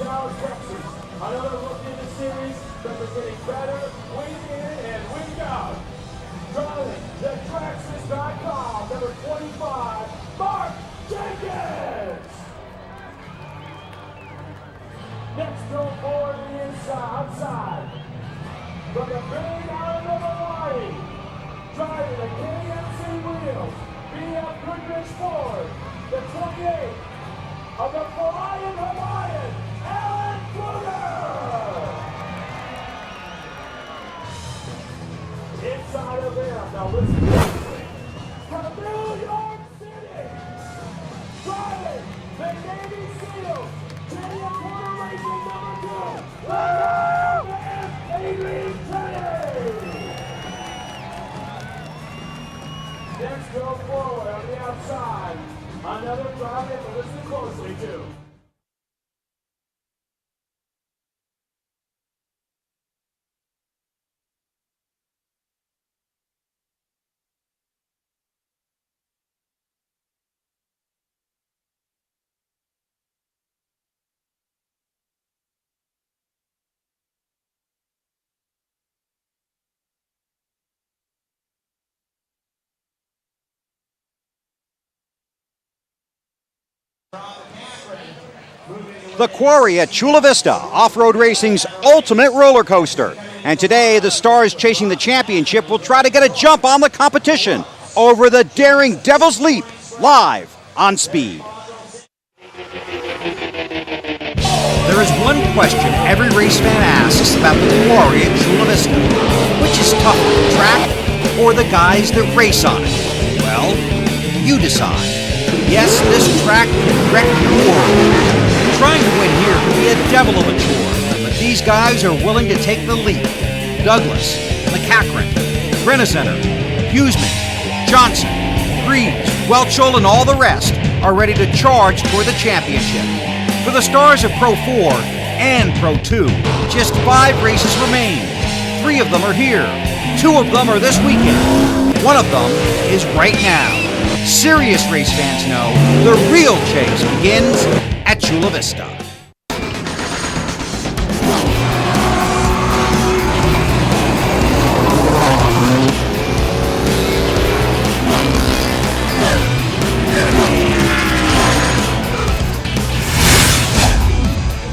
Dallas, Texas. Another look in the series, but they're getting better, week in and week out. Driving the Traxxas.com, number 25, Mark Jenkins. Next go forward to the inside, outside. From the big island of Hawaii, driving the KMC wheels, BF Goodrich Ford, the 28 of the Flying Hawaiian, Alan Kruger. Inside of them, now listen closely. From New York City, driving the Navy SEALs, Junior Quarter Racing number 2, Adrian Teddy. Next go forward on the outside. Another driver to listen closely to. The Quarry at Chula Vista, off-road racing's ultimate roller coaster. And today, the stars chasing the championship will try to get a jump on the competition over the daring Devil's Leap, live on Speed. There is one question every race fan asks about the Quarry at Chula Vista. Which is tougher, the track or the guys that race on it? Well, you decide. Yes, this track can wreck your world. Trying to win here can be a devil of a chore, but these guys are willing to take the leap. Douglas, McCachran, Grenacenter, Huseman, Johnson, Greaves, Welchel, and all the rest are ready to charge toward the championship. For the stars of Pro 4 and Pro 2, just 5 races remain. 3 of them are here. 2 of them are this weekend. 1 of them is right now. Serious race fans know the real chase begins at Chula Vista.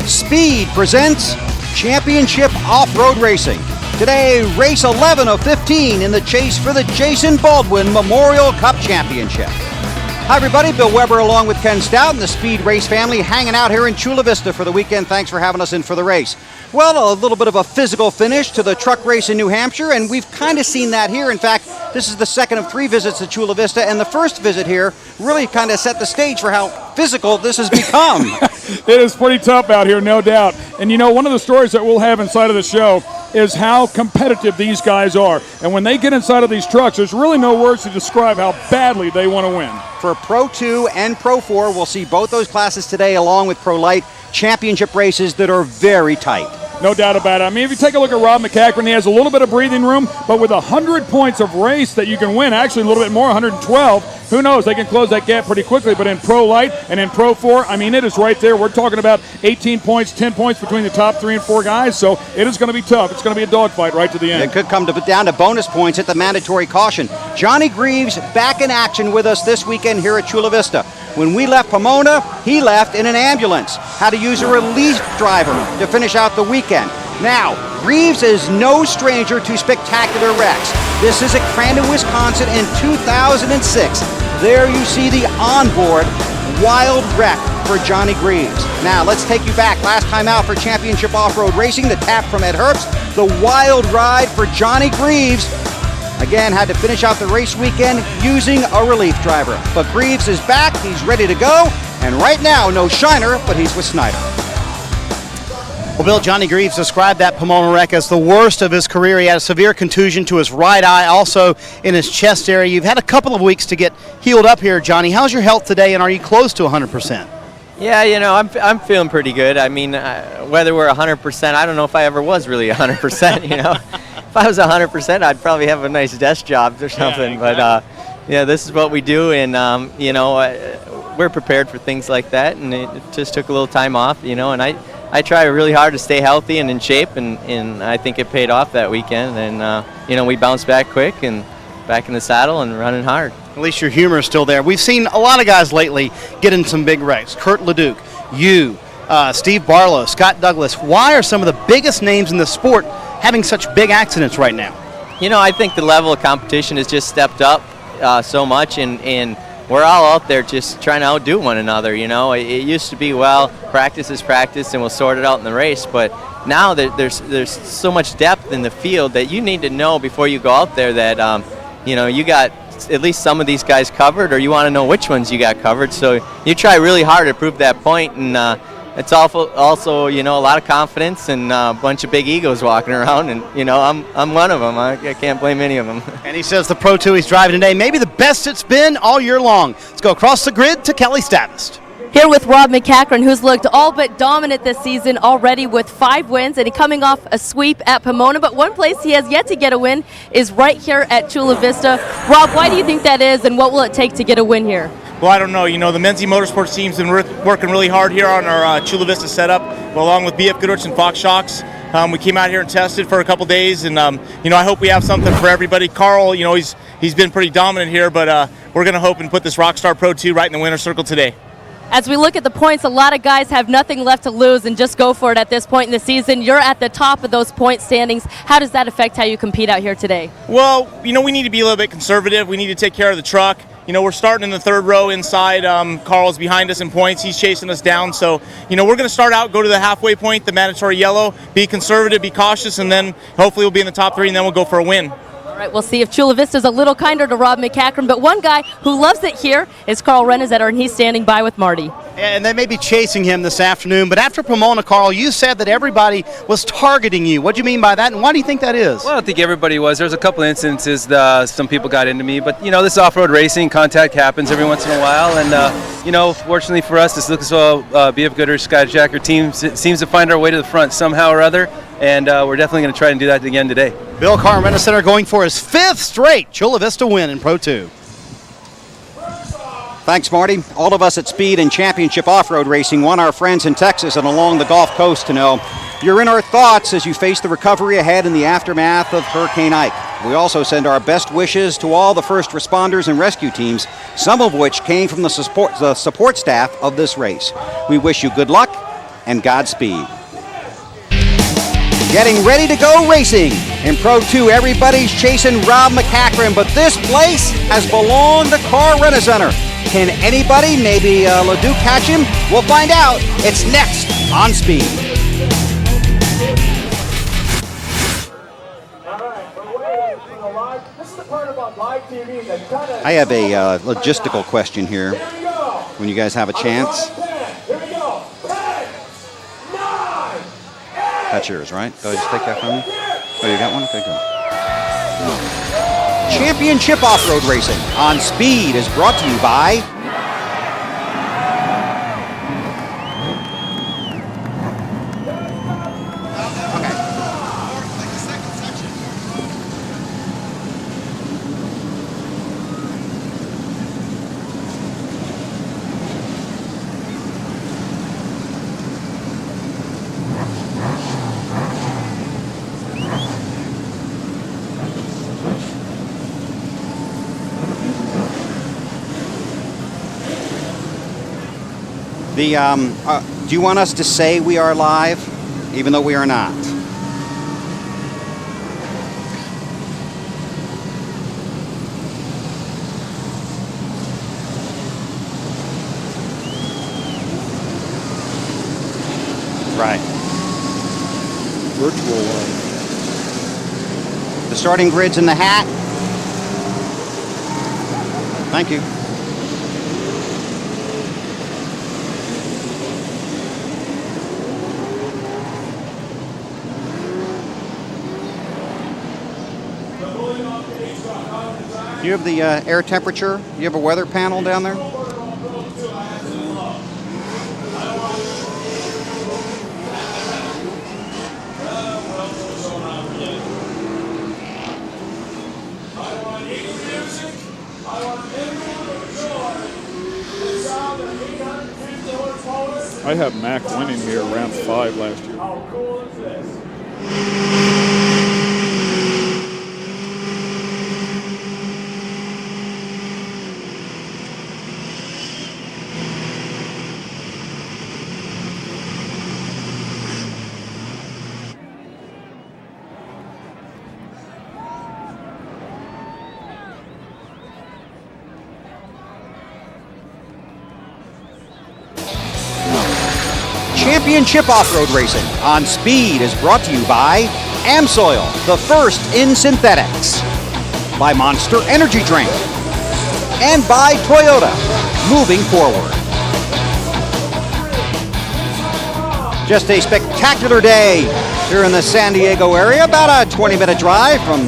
Speed presents Championship Off-Road Racing. Today, race 11 of 15 in the chase for the Jason Baldwin Memorial Cup Championship. Hi everybody, Bill Weber along with Ken Stout and the Speed Race family hanging out here in Chula Vista for the weekend. Thanks for having us in for the race. Well, a little bit of a physical finish to the truck race in New Hampshire, and we've kind of seen that here. In fact, this is the second of 3 visits to Chula Vista, and the first visit here really kind of set the stage for how physical this has become. It is pretty tough out here, no doubt. And you know, one of the stories that we'll have inside of the show is how competitive these guys are. And when they get inside of these trucks, there's really no words to describe how badly they want to win. For Pro 2 and Pro 4, we'll see both those classes today along with Pro Light championship races that are very tight. No doubt about it. I mean, if you take a look at Rob McCachran, he has a little bit of breathing room, but with 100 points of race that you can win, actually a little bit more, 112, who knows, they can close that gap pretty quickly. But in Pro Light and in Pro 4, I mean, it is right there. We're talking about 18 points, 10 points between the top 3 and 4 guys, so it is going to be tough. It's going to be a dogfight right to the end. It could come down to bonus points at the mandatory caution. Johnny Greaves back in action with us this weekend here at Chula Vista. When we left Pomona, he left in an ambulance. Had to use a relief driver to finish out the weekend. Now, Greaves is no stranger to spectacular wrecks. This is at Crandon, Wisconsin in 2006. There you see the onboard wild wreck for Johnny Greaves. Now, let's take you back. Last time out for Championship Off-Road Racing, the tap from Ed Herbst, the wild ride for Johnny Greaves. Again, had to finish out the race weekend using a relief driver. But Greaves is back, he's ready to go, and right now, no Shiner, but he's with Snyder. Well, Bill, Johnny Greaves described that Pomona wreck as the worst of his career. He had a severe contusion to his right eye, also in his chest area. You've had a couple of weeks to get healed up here, Johnny. How's your health today, and are you close to 100%? Yeah, you know, I'm feeling pretty good. I mean, whether we're 100%, I don't know if I ever was really 100%, you know. If I was 100%, I'd probably have a nice desk job or something. Yeah, exactly. But, yeah, this is what we do, and, you know, we're prepared for things like that, and it just took a little time off, you know, and I try really hard to stay healthy and in shape, and I think it paid off that weekend. And we bounced back quick and back in the saddle and running hard. At least your humor is still there. We've seen a lot of guys lately get in some big wrecks. Kurt Leduc, you, Steve Barlow, Scott Douglas. Why are some of the biggest names in the sport having such big accidents right now? I think the level of competition has just stepped up so much, and we're all out there just trying to outdo one another. It used to be, practice is practice, and we'll sort it out in the race. But now there's so much depth in the field that you need to know before you go out there that you got at least some of these guys covered, or you want to know which ones you got covered. So you try really hard to prove that point, and it's also a lot of confidence and a bunch of big egos walking around, and I'm one of them. I can't blame any of them. And he says the Pro 2 he's driving today, maybe the best it's been all year long. Let's go across the grid to Kelly Stavist. Here with Rob McCachran, who's looked all but dominant this season already with 5 wins, and he coming off a sweep at Pomona. But one place he has yet to get a win is right here at Chula Vista. Rob, why do you think that is, and what will it take to get a win here? Well, I don't know. The Menzie Motorsports team's been working really hard here on our Chula Vista setup, along with BF Goodrich and Fox Shocks. We came out here and tested for a couple days, and I hope we have something for everybody. Carl, he's been pretty dominant here, but we're going to hope and put this Rockstar Pro 2 right in the winner's circle today. As we look at the points, a lot of guys have nothing left to lose and just go for it at this point in the season. You're at the top of those point standings. How does that affect how you compete out here today? Well, we need to be a little bit conservative. We need to take care of the truck. We're starting in the 3rd row inside. Carl's behind us in points. He's chasing us down. So, we're going to start out, go to the halfway point, the mandatory yellow, be conservative, be cautious, and then hopefully we'll be in the top 3, and then we'll go for a win. All right, we'll see if Chula Vista's a little kinder to Rob McCachran, but one guy who loves it here is Carl Renezetter, and he's standing by with Marty. And they may be chasing him this afternoon, but after Pomona, Carl, you said that everybody was targeting you. What do you mean by that, and why do you think that is? Well, I don't think everybody was. There's a couple instances some people got into me, but, this is off-road racing. Contact happens every once in a while, and, fortunately for us, this looks well, BF Goodrich, Scott Jacker team seems to find our way to the front somehow or other, and we're definitely going to try and do that again today. Bill Carr, Renezetter, going for his 5th straight Chula Vista win in Pro 2. Thanks, Marty. All of us at Speed and Championship Off-Road Racing want our friends in Texas and along the Gulf Coast to know you're in our thoughts as you face the recovery ahead in the aftermath of Hurricane Ike. We also send our best wishes to all the first responders and rescue teams, some of which came from the support staff of this race. We wish you good luck and Godspeed. Getting ready to go racing. In Pro 2, everybody's chasing Rob McCachran, but this place has belonged to CORR Renezetter. Can anybody, maybe Ledoux, catch him? We'll find out. It's next on Speed. I have a logistical question here. When you guys have a chance. That's yours, right? Go just take that from me. Oh, you got one? Okay, go. Championship Off-Road Racing on Speed is brought to you by do you want us to say we are live, even though we are not? Right. Virtual one. The starting grid's in the hat. Thank you. Do you have the air temperature? Do you have a weather panel down there? I have Mac winning here round 5 last year. How cool is this? Championship Off-Road Racing on Speed is brought to you by Amsoil, the first in synthetics, by Monster Energy Drink, and by Toyota, moving forward. Just a spectacular day here in the San Diego area, about a 20-minute drive from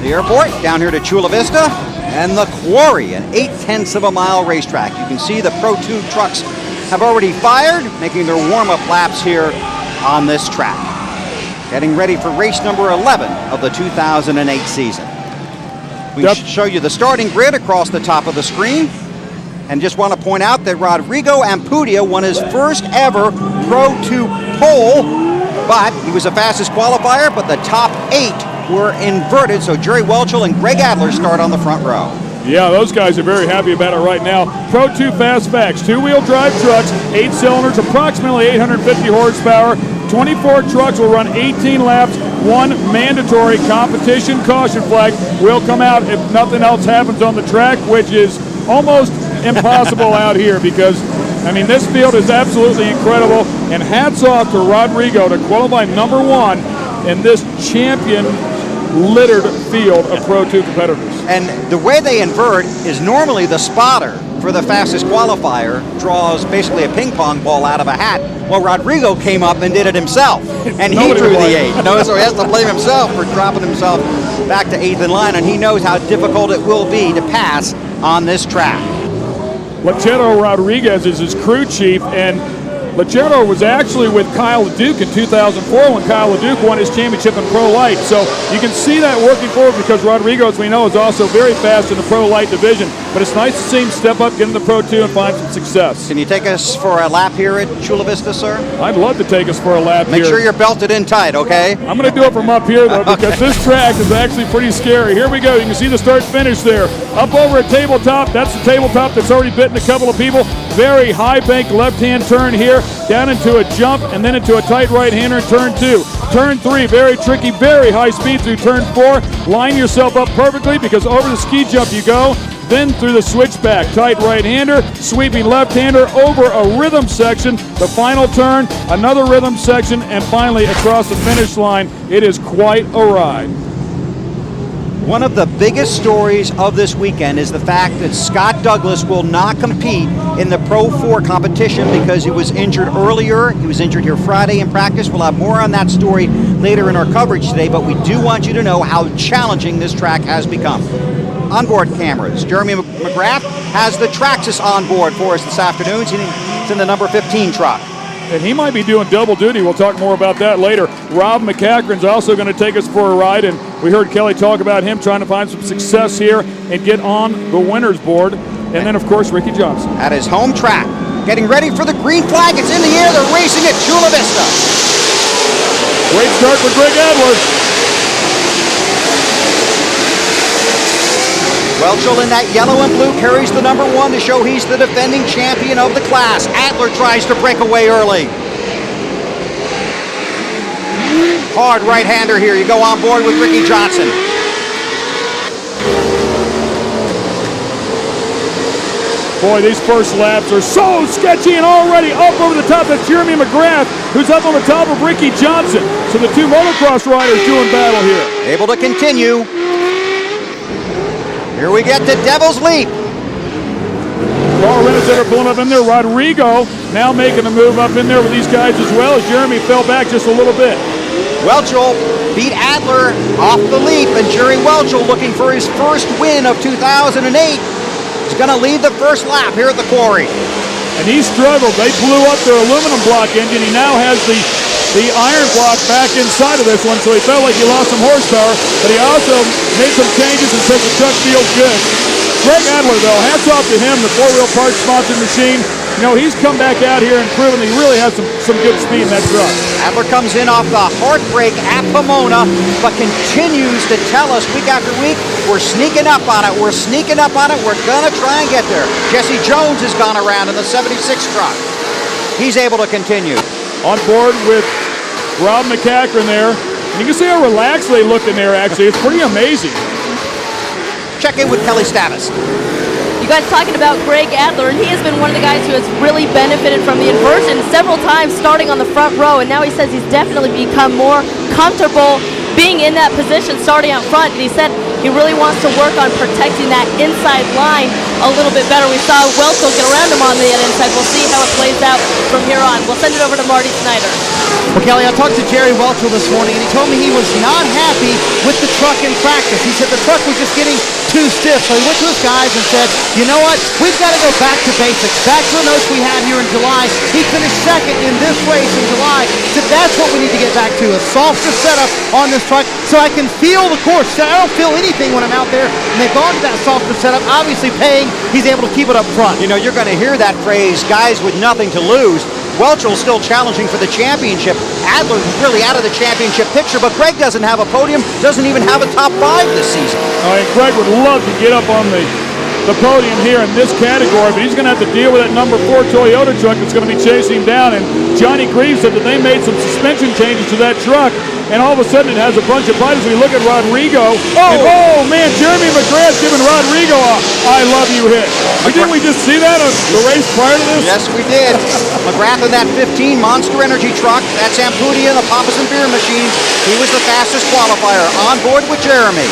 the airport down here to Chula Vista, and the quarry, an 0.8 of a mile racetrack. You can see the Pro 2 trucks have already fired, making their warm-up laps here on this track. Getting ready for race number 11 of the 2008 season. We show you the starting grid across the top of the screen. And just want to point out that Rodrigo Ampudia won his first ever Pro 2 pole, but he was the fastest qualifier, but the top 8 were inverted, so Jerry Welchel and Greg Adler start on the front row. Yeah, those guys are very happy about it right now. Pro 2 Fast Facts, 2-wheel drive trucks, 8 cylinders, approximately 850 horsepower. 24 trucks will run 18 laps. 1 mandatory competition caution flag will come out if nothing else happens on the track, which is almost impossible out here because, I mean, this field is absolutely incredible. And hats off to Rodrigo to qualify number 1 in this champion littered field of Pro 2 competitors. And the way they invert is normally the spotter for the fastest qualifier draws basically a ping pong ball out of a hat. Well, Rodrigo came up and did it himself, and he drew the 8. No, so he has to blame himself for dropping himself back to 8th in line, and he knows how difficult it will be to pass on this track. Lachero Rodriguez is his crew chief, and Lachero was actually with Kyle LeDuc in 2004 when Kyle LeDuc won his championship in Pro Light. So you can see that working forward because Rodrigo, as we know, is also very fast in the Pro Light division. But it's nice to see him step up, get into the Pro 2, and find some success. Can you take us for a lap here at Chula Vista, sir? I'd love to take us for a lap here. Make sure you're belted in tight, okay? I'm going to do it from up here, though, because this track is actually pretty scary. Here we go. You can see the start-finish there. Up over at tabletop. That's the tabletop that's already bitten a couple of people. Very high bank left-hand turn here. Down into a jump and then into a tight right-hander in turn 2. Turn 3, very tricky, very high speed through turn 4. Line yourself up perfectly because over the ski jump you go. Then through the switchback, tight right-hander, sweeping left-hander over a rhythm section. The final turn, another rhythm section, and finally across the finish line. It is quite a ride. One of the biggest stories of this weekend is the fact that Scott Douglas will not compete in the Pro 4 competition because he was injured earlier. He was injured here Friday in practice. We'll have more on that story later in our coverage today, but we do want you to know how challenging this track has become. Onboard cameras. Jeremy McGrath has the Traxxas on board for us this afternoon. It's in the number 15 truck. And he might be doing double duty. We'll talk more about that later. Rob McCachran's also going to take us for a ride, and we heard Kelly talk about him trying to find some success here and get on the winner's board. And then, of course, Ricky Johnson. At his home track, getting ready for the green flag. It's in the air. They're racing at Chula Vista. Great start for Greg Adler. Welchel in that yellow and blue carries the number 1 to show he's the defending champion of the class. Adler tries to break away early. Hard right-hander here. You go on board with Ricky Johnson. Boy, these first laps are so sketchy, and already up over the top. That's Jeremy McGrath, who's up on the top of Ricky Johnson. So the two motocross riders doing battle here. Able to continue. Here we get to Devil's Leap. Carl Rennesetter pulling up in there. Rodrigo now making a move up in there with these guys as well as Jeremy fell back just a little bit. Welchel beat Adler off the leap, and Jerry Welchel looking for his first win of 2008. He's going to lead the first lap here at the quarry. And he struggled. They blew up their aluminum block engine. He now has the iron block back inside of this one, so he felt like he lost some horsepower, but he also made some changes and says the truck feels good. Greg Adler, though, hats off to him, the 4-wheel parts sponsored machine. you know, he's come back out here and proven he really has some good speed in that truck. Adler comes in off the heartbreak at Pomona, but continues to tell us week after week, we're sneaking up on it, we're sneaking up on it, we're gonna try and get there. Jesse Jones has gone around in the 76 truck. He's able to continue. On board with Rob McCachran there. You can see how relaxed they look in there, actually. It's pretty amazing. Check in with Kelly Stavis. You guys talking about Greg Adler, and he has been one of the guys who has really benefited from the inversion several times starting on the front row, and now he says he's definitely become more comfortable being in that position starting out front, and he said he really wants to work on protecting that inside line a little bit better. We saw Welko get around him on the inside. We'll see how it plays out from here on. We'll send it over to Marty Snyder. Well, Kelly, I talked to Jerry Welchel this morning, and he told me he was not happy with the truck in practice. He said the truck was just getting too stiff. So he went to his guys and said, you know what, we've got to go back to basics, back to the notes we had here in July. He finished second in this race in July. He said that's what we need to get back to, a softer setup on this truck so I can feel the course. So I don't feel anything when I'm out there, and they've gone to that softer setup, obviously paying. He's able to keep it up front. You know, you're going to hear that phrase, guys with nothing to lose. Welchel still challenging for the championship. Adler really out of the championship picture, but Greg doesn't have a podium, doesn't even have a top 5 this season. And Greg would love to get up on the podium here in this category, but he's going to have to deal with that number 4 Toyota truck that's going to be chasing him down. And Johnny Greaves said that they made some suspension changes to that truck, and all of a sudden it has a bunch of bodies. We look at Rodrigo, oh man, Jeremy McGrath's giving Rodrigo a I love you hit. Didn't we just see that on the race prior to this? Yes, we did. McGrath in that 15 Monster Energy truck. That's Ampudia, the Papas and Beer Machine. He was the fastest qualifier on board with Jeremy.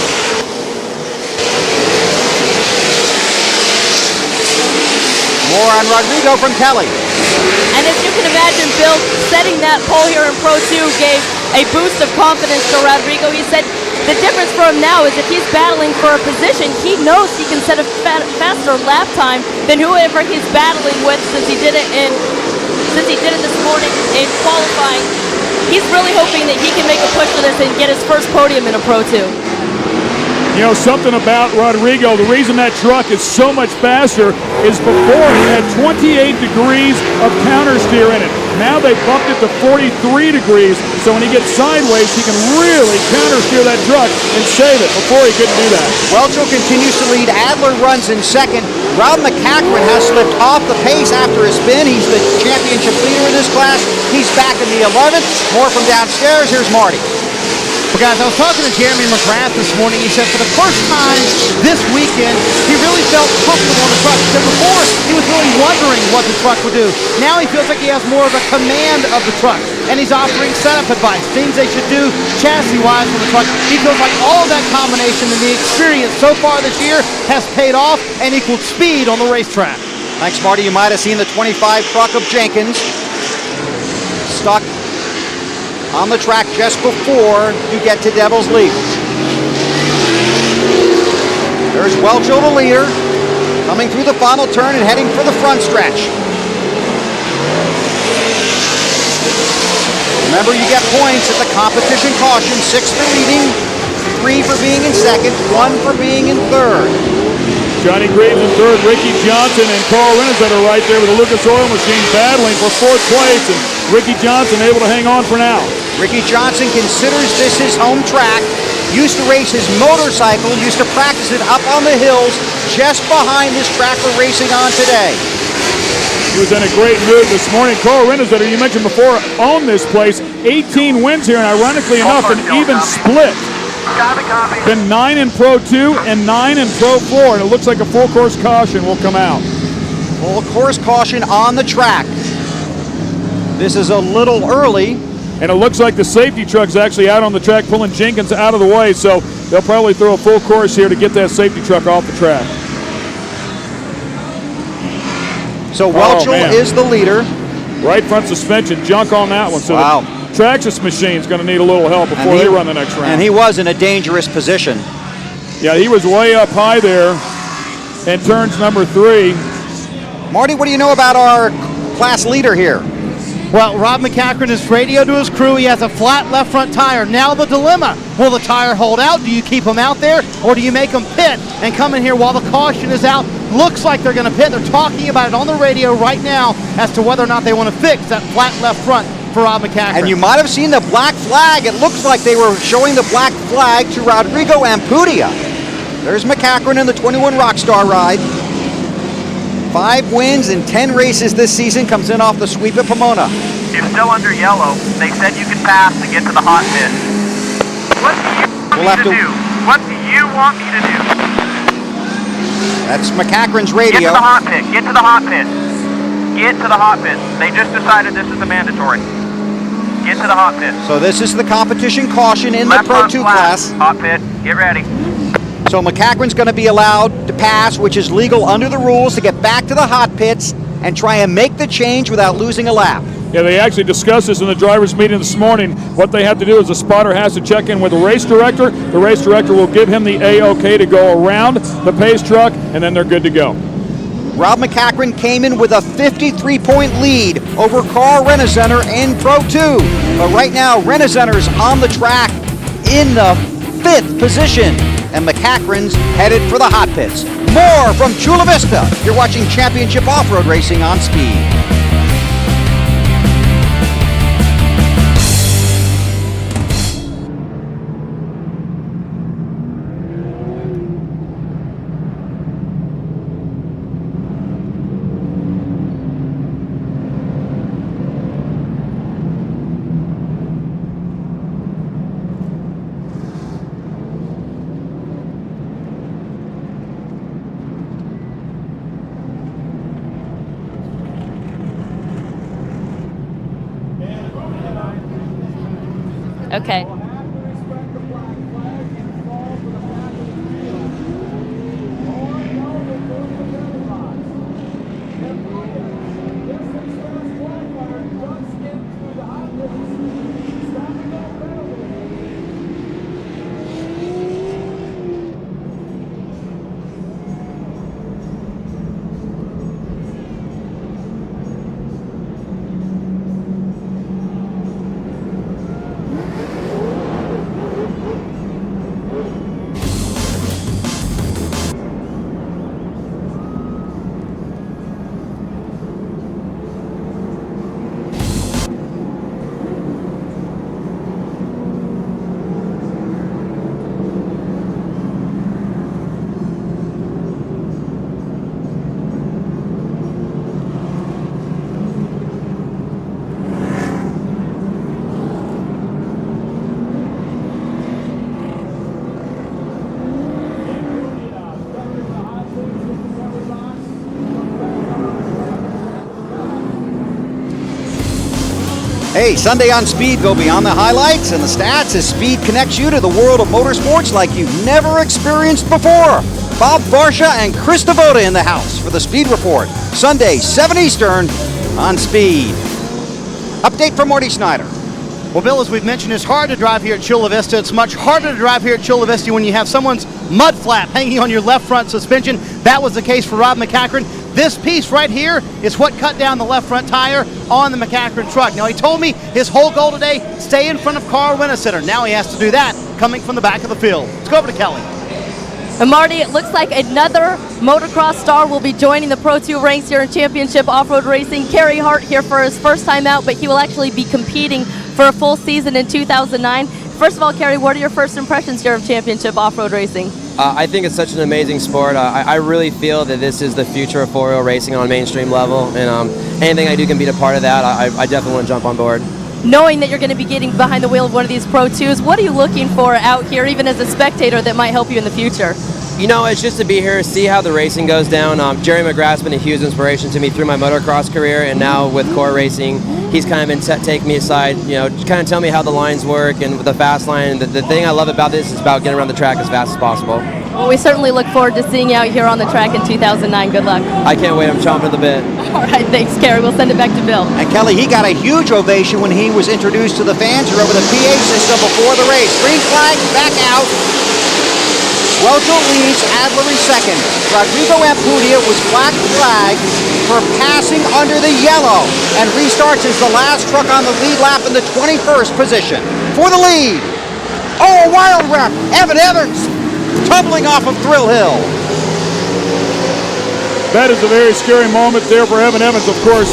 More on Rodrigo from Kelly. And as you can imagine, Bill, setting that pole here in Pro 2 gave a boost of confidence to Rodrigo. He said the difference for him now is if he's battling for a position, he knows he can set a faster lap time than whoever he's battling with since he did it this morning in qualifying. He's really hoping that he can make a push for this and get his first podium in a Pro 2. You know, something about Rodrigo, the reason that truck is so much faster is before he had 28 degrees of counter steer in it. Now they bumped it to 43 degrees, so when he gets sideways, he can really counter steer that truck and save it. Before he couldn't do that. Welchel continues to lead. Adler runs in second. Rob McCachran has slipped off the pace after his spin. He's the championship leader in this class. He's back in the 11th. More from downstairs. Here's Marty. Well, guys, I was talking to Jeremy McGrath this morning. He said for the first time this weekend, he really felt comfortable on the truck. He said before, he was really wondering what the truck would do. Now he feels like he has more of a command of the truck, and he's offering setup advice, things they should do chassis-wise for the truck. He feels like all of that combination and the experience so far this year has paid off and equaled speed on the racetrack. Thanks, Marty. You might have seen the 25 truck of Jenkins stuck on the track just before you get to Devil's Leap. There's Welchel, the leader, coming through the final turn and heading for the front stretch. Remember, you get points at the competition caution, 6 for leading, 3 for being in second, 1 for being in third. Johnny Greaves in third, Ricky Johnson and Carl Rennes that are right there with the Lucas Oil Machine battling for 4th place, and Ricky Johnson able to hang on for now. Ricky Johnson considers this his home track, used to race his motorcycle, used to practice it up on the hills just behind this track we're racing on today. He was in a great mood this morning. Carl Rennes, that you mentioned before, owned this place, 18 wins here, and ironically enough, an even split. Been 9 in Pro 2 and 9 in Pro 4, and it looks like a full course caution will come out. Full course caution on the track. This is a little early. And it looks like the safety truck's actually out on the track, pulling Jenkins out of the way, so they'll probably throw a full course here to get that safety truck off the track. So Welchel is the leader. Right front suspension, junk on that one. So wow. The Traxxas machine's going to need a little help before they run the next round. And he was in a dangerous position. Yeah, he was way up high there in turns number 3. Marty, what do you know about our class leader here? Well, Rob McCachran has radioed to his crew. He has a flat left front tire. Now the dilemma, will the tire hold out? Do you keep him out there, or do you make him pit and come in here while the caution is out looks like they're going to pit. They're talking about it on the radio right now as to whether or not they want to fix that flat left front for Rob McCackron. And you might have seen the black flag. It looks like they were showing the black flag to Rodrigo Ampudia. There's McCackron in the 21 Rockstar ride. 5 wins in 10 races this season, comes in off the sweep at Pomona. You're still under yellow. They said you could pass to get to the hot pit. What do you want me to do? What do you want me to do? That's McCackron's radio. Get to the hot pit. Get to the hot pit. Get to the hot pit. They just decided this is the mandatory. Get to the hot pit. So this is the competition caution in Left the Pro front 2 flat. class. Hot pit. Get ready. So McCackron's going to be allowed to pass, which is legal under the rules, to get back to the hot pits and try and make the change without losing a lap. Yeah, they actually discussed this in the drivers' meeting this morning. What they have to do is the spotter has to check in with the race director. The race director will give him the A-OK to go around the pace truck, and then they're good to go. Rob McCackron came in with a 53-point lead over CORR Rent-A-Center in Pro 2. But right now, Rent-A-Center's on the track in the 5th position, and McCackron's headed for the hot pits. More from Chula Vista. You're watching Championship Off-Road Racing on Speed. Okay. Hey, Sunday on Speed, go beyond the highlights and the stats as Speed connects you to the world of motorsports like you've never experienced before. Bob Barsha and Chris Devoda in the house for the Speed Report. Sunday, 7 Eastern on Speed. Update from Marty Snyder. Well, Bill, as we've mentioned, it's hard to drive here at Chula Vista. It's much harder to drive here at Chula Vista when you have someone's mud flap hanging on your left front suspension. That was the case for Rob McCackron. This piece right here is what cut down the left front tire on the McCackron truck. Now, he told me his whole goal today, stay in front of CORR Rent-A-Center. Now he has to do that coming from the back of the field. Let's go over to Kelly. And Marty, it looks like another motocross star will be joining the Pro 2 ranks here in Championship Off-Road Racing. Kerry Hart here for his first time out, but he will actually be competing for a full season in 2009. First of all, Kerry, what are your first impressions here of Championship Off-Road Racing? I think it's such an amazing sport. I really feel that this is the future of four-wheel racing on a mainstream level, and anything I do can be a part of that. I definitely want to jump on board. Knowing that you're going to be getting behind the wheel of one of these Pro 2s, what are you looking for out here, even as a spectator, that might help you in the future? You know, it's just to be here, see how the racing goes down. Jerry McGrath's been a huge inspiration to me through my motocross career, and now with CORR Racing, he's kind of been taking me aside, you know, kind of tell me how the lines work and with the fast line. The thing I love about this is about getting around the track as fast as possible. Well, we certainly look forward to seeing you out here on the track in 2009. Good luck. I can't wait. I'm chomping at the bit. All right, thanks, Kerry. We'll send it back to Bill. And Kelly, he got a huge ovation when he was introduced to the fans here over the PA system before the race. Green flag, back out. Welcho leads, Adlery second. Rodrigo Ampudia was black flagged for passing under the yellow and restarts as the last truck on the lead lap in the 21st position. For the lead, oh, a wild wrap, Evan Evans tumbling off of Thrill Hill. That is a very scary moment there for Evan Evans, of course.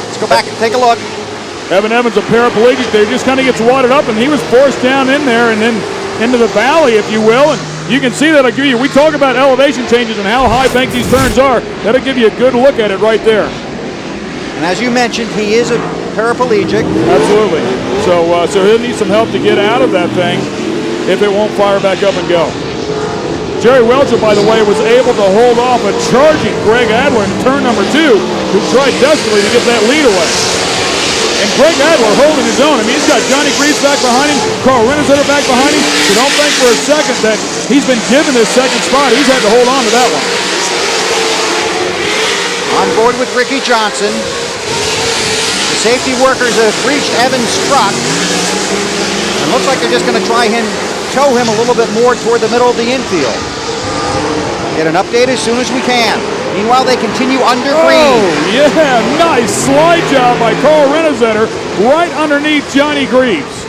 Let's go back and take a look. Evan Evans, a paraplegic there, just kind of gets wadded up, and he was forced down in there and then into the valley, if you will. And you can see that. We talk about elevation changes and how high bank these turns are. That'll give you a good look at it right there. And as you mentioned, he is a paraplegic. Absolutely. So he'll need some help to get out of that thing if it won't fire back up and go. Jerry Welcher, by the way, was able to hold off a charging Greg Adler in turn number 2, who tried desperately to get that lead away. And Greg Adler holding his own. I mean, he's got Johnny Greaves back behind him, Carl Rennesetter back behind him. So don't think for a second that he's been given this second spot. He's had to hold on to that one. On board with Ricky Johnson. The safety workers have reached Evans' truck. And looks like they're just going to try and tow him a little bit more toward the middle of the infield. Get an update as soon as we can. Meanwhile, they continue under green. Oh, yeah, nice slide job by Carl Rennesetter right underneath Johnny Greaves.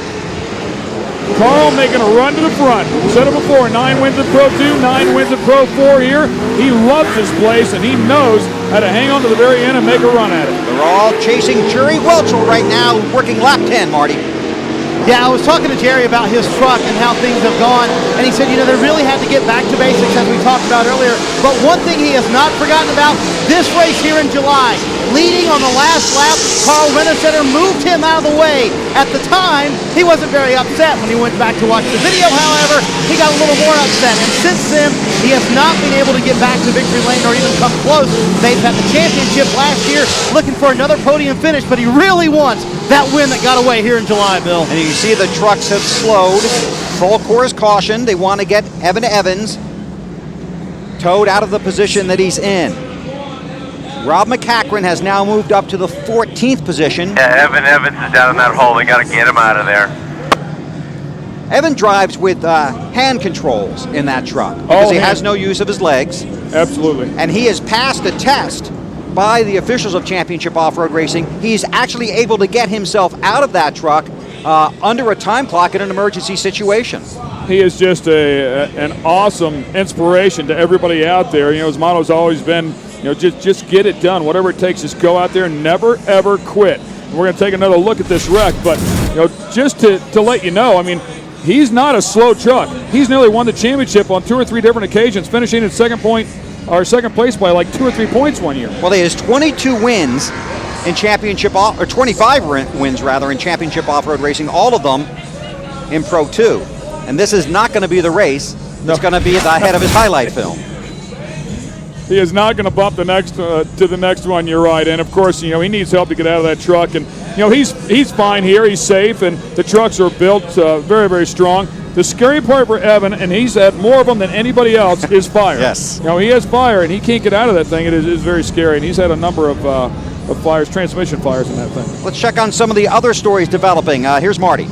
Carl making a run to the front. Said it before, 9 wins in Pro 2, 9 wins in Pro 4 here. He loves this place, and he knows how to hang on to the very end and make a run at it. They're all chasing Jerry Welchel right now, working lap 10, Marty. Yeah, I was talking to Jerry about his truck and how things have gone, and he said, they really had to get back to basics as we talked about earlier. But one thing he has not forgotten about, this race here in July, leading on the last lap, Carl Rennesetter moved him out of the way. At the time, he wasn't very upset. When he went back to watch the video, however, he got a little more upset. And since then, he has not been able to get back to victory lane or even come close. They've had the championship last year, looking for another podium finish, but he really wants that win that got away here in July, Bill. And you see the trucks have slowed. Full course caution. They want to get Evan Evans towed out of the position that he's in. Rob McCachran has now moved up to the 14th position. Yeah, Evan Evans is down in that hole. They got to get him out of there. Evan drives with hand controls in that truck because he has no use of his legs. Absolutely. And he has passed a test by the officials of Championship Off-Road Racing. He's actually able to get himself out of that truck under a time clock in an emergency situation. He is just an awesome inspiration to everybody out there. His motto has always been, just get it done. Whatever it takes, just go out there and never, ever quit. And we're going to take another look at this wreck, but just to let you know, he's not a slow truck. He's nearly won the championship on 2 or 3 different occasions, finishing in second place by like 2 or 3 points one year. Well, he has 22 wins in championship, or 25 wins rather in championship off-road racing, all of them in Pro 2. And this is not going to be the race. It's going to be the head of his highlight film. He is not going to bump the next to the next one. You're right, and of course, he needs help to get out of that truck. And he's fine here. He's safe, and the trucks are built very, very strong. The scary part for Evan, and he's had more of them than anybody else, is fire. Yes. He has fire, and he can't get out of that thing. It is very scary, and he's had a number of fires, transmission fires in that thing. Let's check on some of the other stories developing. Here's Marty.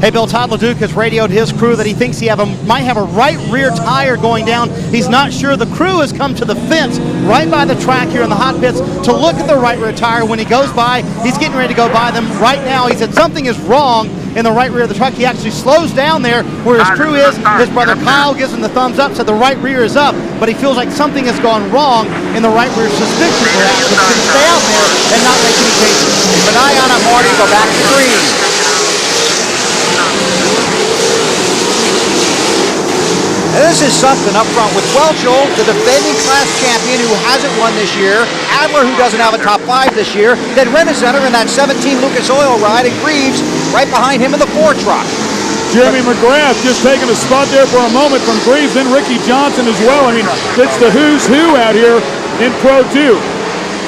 Hey, Bill, Todd LeDuc has radioed his crew that he thinks he might have a right rear tire going down. He's not sure. The crew has come to the fence right by the track here in the hot pits to look at the right rear tire. When he goes by, he's getting ready to go by them right now. He said something is wrong in the right rear of the truck. He actually slows down there where his crew is. His brother Kyle gives him the thumbs up, said the right rear is up, but he feels like something has gone wrong in the right rear suspension perhaps. He's going to stay out there and not make any changes. Keep an eye on it, Marty. Go back to green. And this is something up front with Welchel, the defending class champion who hasn't won this year, Adler, who doesn't have a top 5 this year, then Rennesetter in that 17 Lucas Oil ride, and Greaves right behind him in the 4 truck. Jeremy McGrath just taking a spot there for a moment from Greaves, then Ricky Johnson as well. It's the who's who out here in Pro 2.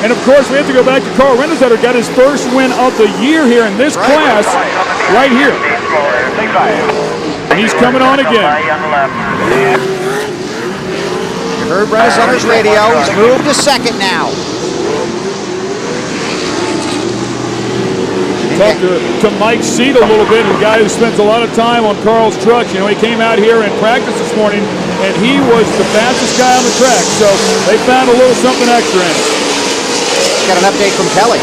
And of course, we have to go back to Carl Rennesetter, got his first win of the year here in this class, right here. He's coming on again. You heard Rennesetter's radio. He's moved to second now. Talked to Mike Seed a little bit, a guy who spends a lot of time on Carl's trucks. He came out here in practice this morning, and he was the fastest guy on the track. So they found a little something extra in it. Got an update from Kelly.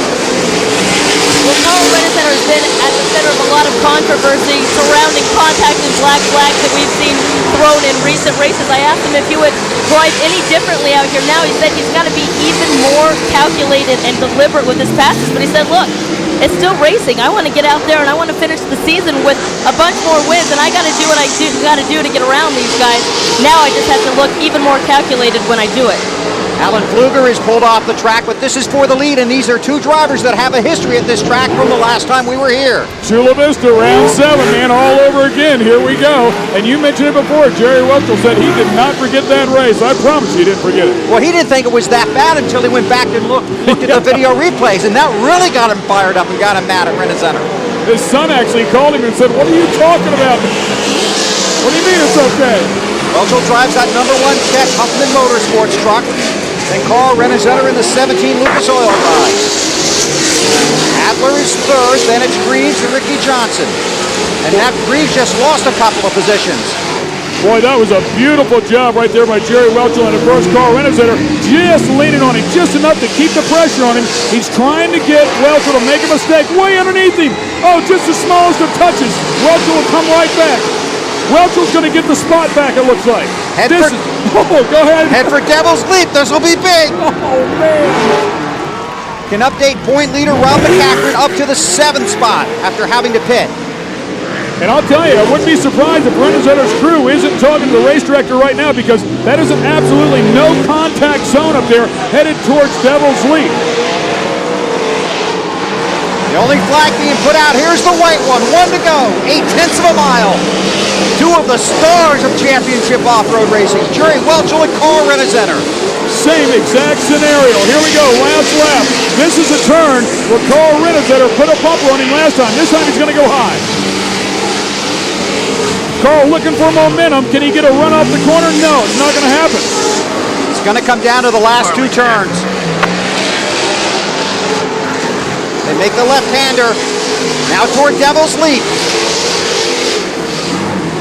Well, Carl Rennesetter has been at the center of a lot of controversy surrounding contact and black flags that we've seen thrown in recent races. I asked him if he would drive any differently out here now. He said he's got to be even more calculated and deliberate with his passes, but he said, look, it's still racing. I want to get out there and I want to finish the season with a bunch more wins, and I got to do what I got to do to get around these guys. Now I just have to look even more calculated when I do it. Alan Pfluger is pulled off the track, but this is for the lead, and these are two drivers that have a history at this track from the last time we were here. Chula Vista, round 7, man, all over again. Here we go. And you mentioned it before. Jerry Welchel said he did not forget that race. I promise he didn't forget it. Well, he didn't think it was that bad until he went back and looked at the video replays, and that really got him fired up and got him mad at Rennesetter. His son actually called him and said, what are you talking about? What do you mean it's okay? Welchel drives that number 1 Czech Huffman Motorsports truck. Then CORR Rennesetter in the 17 Lucas Oil ride. Adler is third, then it's Greaves and Ricky Johnson. And that Greaves just lost a couple of positions. Boy, that was a beautiful job right there by Jerry Welchel, and of course CORR Rennesetter just leaning on him just enough to keep the pressure on him. He's trying to get Welchel to make a mistake way underneath him. Oh, just the smallest of touches. Welchel will come right back. Welchel's going to get the spot back, it looks like. Go ahead. Head for Devil's Leap. This will be big. Oh, man. Can update point leader Rob McCaffrey up to the 7th spot after having to pit. And I'll tell you, I wouldn't be surprised if Rennesetter's crew isn't talking to the race director right now, because that is an absolutely no contact zone up there headed towards Devil's Leap. The only flag being put out here is the white one. 1 to go. 8/10 of a mile. Two of the stars of championship off-road racing, Jerry Welchel and CORR Rennesetter. Same exact scenario. Here we go, last lap. This is a turn where CORR Rennesetter put a bumper on him last time. This time he's going to go high. Carl looking for momentum. Can he get a run off the corner? No, it's not going to happen. It's going to come down to the last 2 turns. They make the left-hander. Now toward Devil's Leap.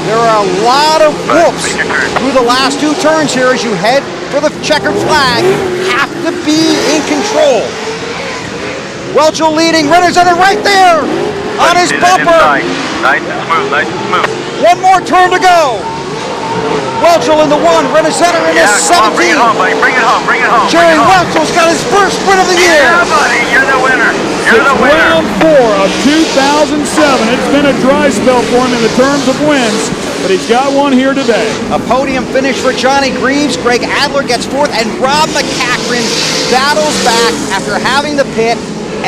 There are a lot of whoops through the last 2 turns here as you head for the checkered flag. Have to be in control. Welchel leading, Rennesetter right there on his bumper. Nice and smooth, nice and smooth. 1 more turn to go. Welchel in the 1, Rennesetter in the 17. Bring it home, buddy. Bring it home, bring it home. Jerry Welchel's got his first win of the year. Yeah, buddy, you're the winner. You're the winner. Round 4 of 2007. It's been a dry spell for him in the terms of wins, but he's got one here today. A podium finish for Johnny Greaves. Greg Adler gets 4th, and Rob McCaffrey battles back after having the pit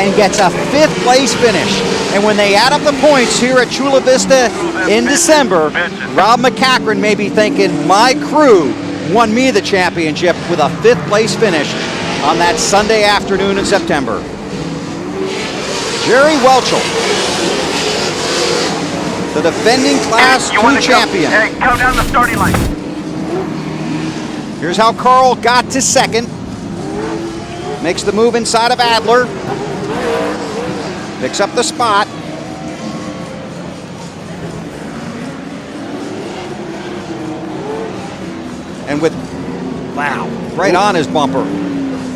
and gets a 5th place finish. And when they add up the points here at Chula Vista in December, Rob McCaffrey may be thinking, my crew won me the championship with a 5th place finish on that Sunday afternoon in September. Jerry Welchel, the defending Class 2 champion. Hey, come down the starting line. Here's how Carl got to 2nd. Makes the move inside of Adler. Picks up the spot. And with, wow, right on his bumper.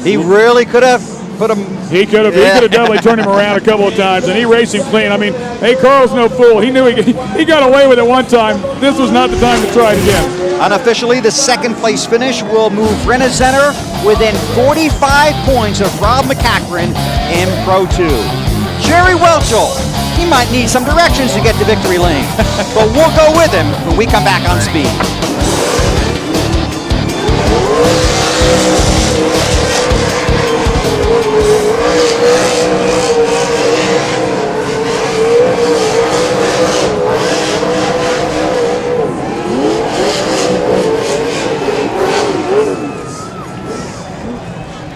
He really could have put him. He could have definitely turned him around a couple of times, and he raced him clean. I mean, hey, Carl's no fool. He knew he got away with it one time. This was not the time to try it again. Unofficially, the 2nd place finish will move Rennesetter within 45 points of Rob McCaffrey in Pro 2. Jerry Welchel, he might need some directions to get to victory lane, but we'll go with him when we come back on Speed.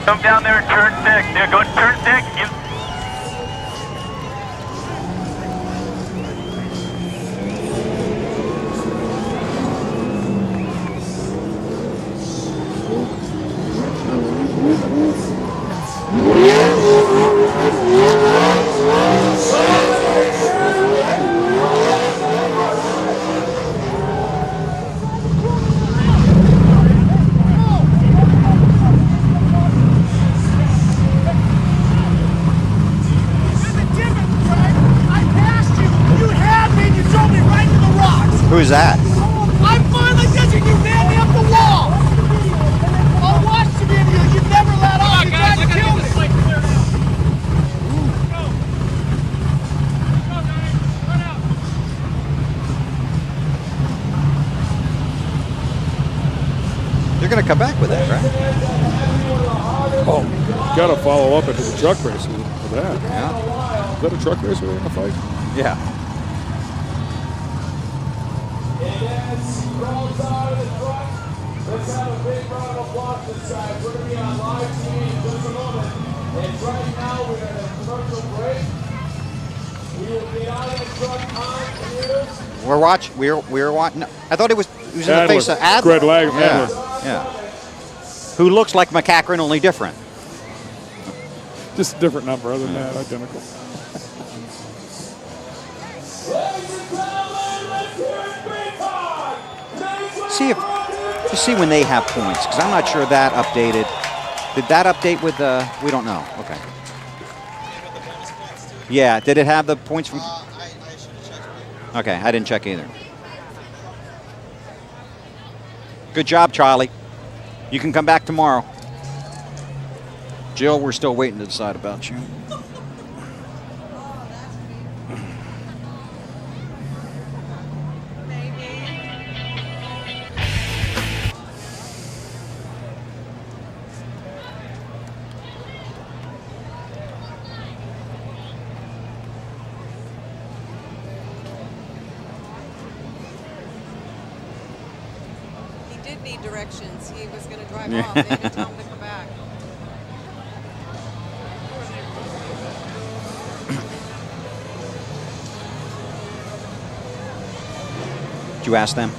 Come down there and turn 6. Yeah, go to turn 6. is that? I'm fine like this, and you nailed me up the wall. I'll watch the video. You never let off. You tried to kill me. They're going to come back with that, right? Oh, got to follow up into the truck race with that. Yeah. Is that a truck race we're going to fight? Yeah. Let's have a big round of applause this side. We're going to be on live TV in just a moment. And right now we're at a commercial break. We will be out of the truck on here. We're watching. I thought it was in the Adler. face of Adler. Greg Adler. Yeah. Who looks like McCachran, only different. Just a different number. Other than that, identical. See when they have points, because I'm not sure that updated. Did that update with the? We don't know. Okay. Yeah. Did it have the points from? Okay, I didn't check either. Good job, Charlie. You can come back tomorrow. Jill, we're still waiting to decide about you. Need directions. He was going to drive off. They didn't tell him to come back. Did you ask them?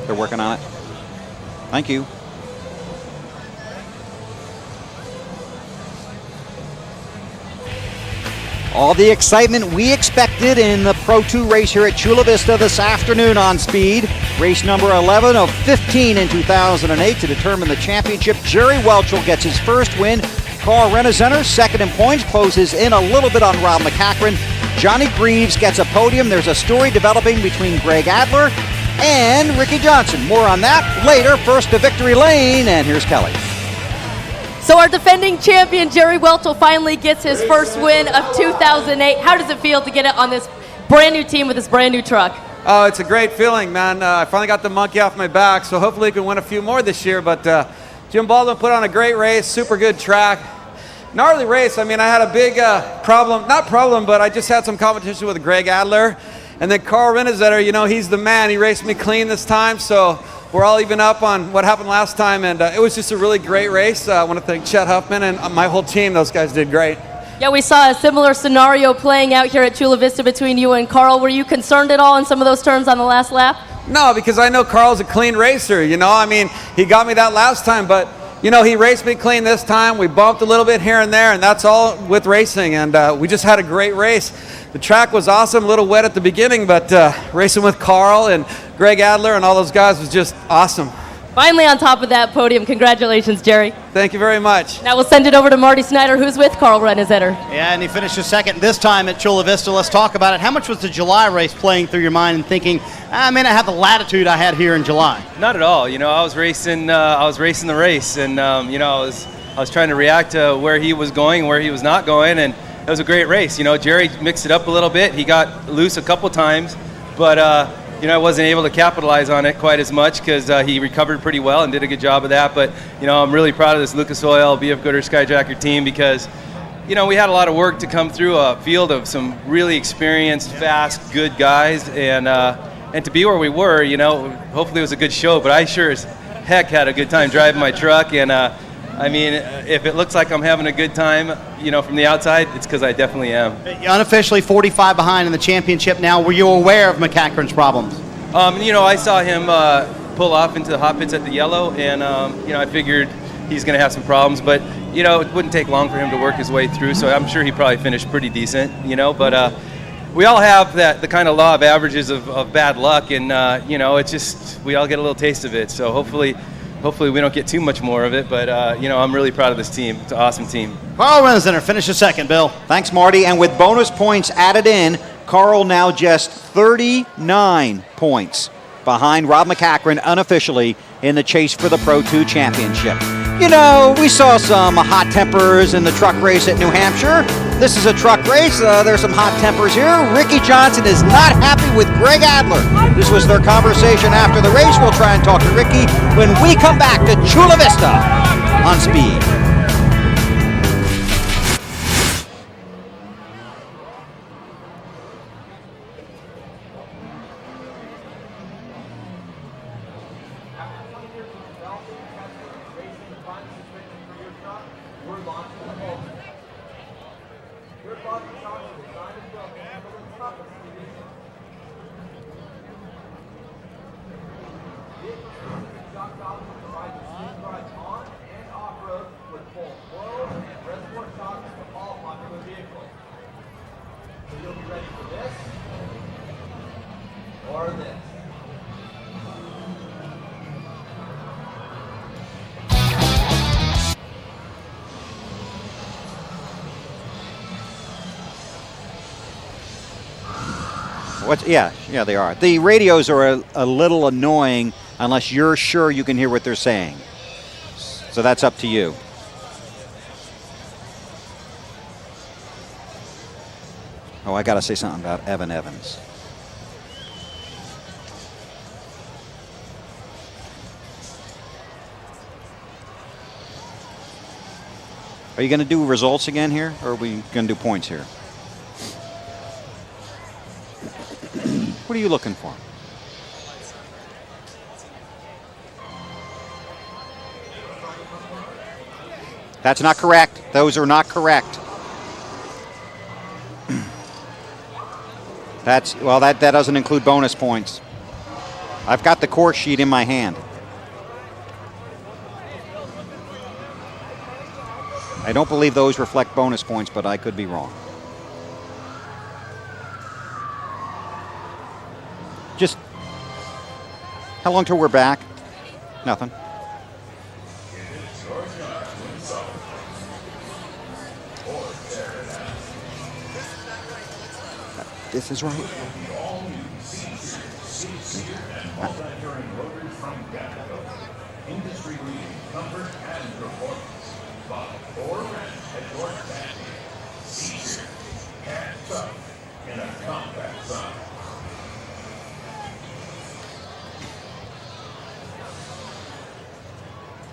They're working on it. Thank you. All the excitement we expected in the Pro 2 race here at Chula Vista this afternoon on speed. Race number 11 of 15 in 2008 to determine the championship. Jerry Welchel gets his first win. Carl Renezenter, second in points, closes in a little bit on Rob McCachran. Johnny Greaves gets a podium. There's a story developing between Greg Adler and Ricky Johnson. More on that later. First to victory lane, and here's Kelly. So our defending champion, Jerry Welchel, finally gets his first win of 2008. How does it feel to get it on this brand new team with this brand new truck? Oh, it's a great feeling, man. I finally got the monkey off my back, so hopefully we can win a few more this year. But Jim Baldwin put on a great race, super good track. Gnarly race. I mean, I had a big but I just had some competition with Greg Adler. And then Carl Renezenter, you know, he's the man. He raced me clean this time, so we're all even up on what happened last time. And it was just a really great race. I want to thank Chet Huffman and my whole team. Those guys did great. Yeah, we saw a similar scenario playing out here at Chula Vista between you and Carl. Were you concerned at all in some of those turns on the last lap? No, because I know Carl's a clean racer, you know. I mean, he got me that last time, but, you know, he raced me clean this time. We bumped a little bit here and there, and that's all with racing. And we just had a great race. The track was awesome, a little wet at the beginning, but racing with Carl and Greg Adler and all those guys was just awesome. Finally on top of that podium. Congratulations, Jerry. Thank you very much. Now we'll send it over to Marty Snyder, who's with Carl Renezenter. Yeah, and he finished his second this time at Chula Vista. Let's talk about it. How much was the July race playing through your mind and thinking, I may not have the latitude I had here in July? Not at all. You know, I was racing the race, and you know, I was trying to react to where he was going, where he was not going, and it was a great race. You know, Jerry mixed it up a little bit. He got loose a couple times, but you know, I wasn't able to capitalize on it quite as much because he recovered pretty well and did a good job of that. But, you know, I'm really proud of this Lucas Oil BF Goodrich Skyjacker team because, you know, we had a lot of work to come through a field of some really experienced, fast, good guys. And to be where we were, you know, hopefully it was a good show. But I sure as heck had a good time driving my truck. And, I mean, if it looks like I'm having a good time, you know, from the outside, it's because I definitely am. Unofficially 45 behind in the championship now. Were you aware of McCachran's problems? You know, I saw him pull off into the hot pits at the yellow, and, you know, I figured he's going to have some problems. But, you know, it wouldn't take long for him to work his way through, so I'm sure he probably finished pretty decent, you know. But we all have the kind of law of averages of bad luck, and, you know, it's just we all get a little taste of it. So hopefully we don't get too much more of it, but, you know, I'm really proud of this team. It's an awesome team. Carl Renezenter finishes second, Bill. Thanks, Marty. And with bonus points added in, Carl now just 39 points behind Rob McCachran unofficially in the chase for the Pro 2 championship. You know, we saw some hot tempers in the truck race at New Hampshire. This is a truck race. There's some hot tempers here. Ricky Johnson is not happy with Greg Adler. This was their conversation after the race. We'll try and talk to Ricky when we come back to Chula Vista on Speed. Yeah, they are. The radios are a little annoying unless you're sure you can hear what they're saying. So that's up to you. Oh, I got to say something about Evan Evans. Are you going to do results again here, or are we going to do points here? What are you looking for? That's not correct. Those are not correct. That doesn't include bonus points. I've got the CORR sheet in my hand. I don't believe those reflect bonus points, but I could be wrong. Just, how long till we're back? Nothing. This is right.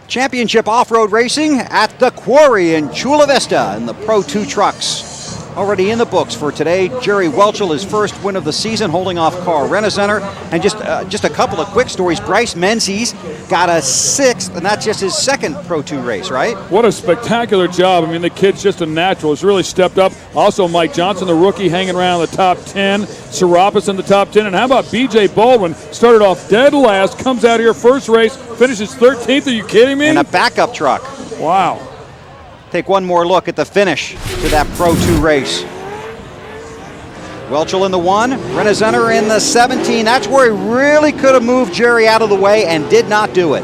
Championship off-road racing at the Quarry in Chula Vista in the Pro 2 trucks. Already in the books for today, Jerry Welchel, his first win of the season, holding off Carl Renacenter. And just a couple of quick stories. Bryce Menzies got a 6th, and that's just his second Pro 2 race, right? What a spectacular job. I mean, the kid's just a natural. He's really stepped up. Also, Mike Johnson, the rookie, hanging around the top 10. Serapis in the top 10. And how about B.J. Baldwin? Started off dead last, comes out here, first race, finishes 13th. Are you kidding me? In a backup truck. Wow. Take one more look at the finish to that Pro 2 race. Welchel in the 1, Renacenter in the 17. That's where he really could have moved Jerry out of the way and did not do it.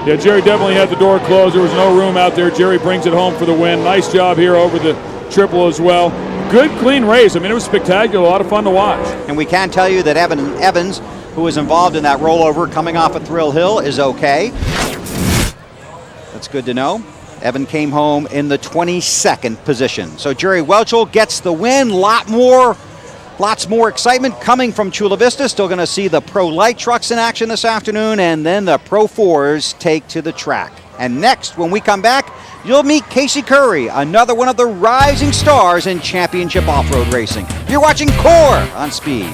Yeah, Jerry definitely had the door closed. There was no room out there. Jerry brings it home for the win. Nice job here over the triple as well. Good, clean race. I mean, it was spectacular. A lot of fun to watch. And we can tell you that Evan Evans, who was involved in that rollover coming off of Thrill Hill, is okay. That's good to know. Evan came home in the 22nd position. So Jerry Welchel gets the win. Lots more excitement coming from Chula Vista. Still going to see the Pro Light trucks in action this afternoon, and then the Pro 4s take to the track. And next, when we come back, you'll meet Casey Curry, another one of the rising stars in championship off-road racing. You're watching CORR on Speed.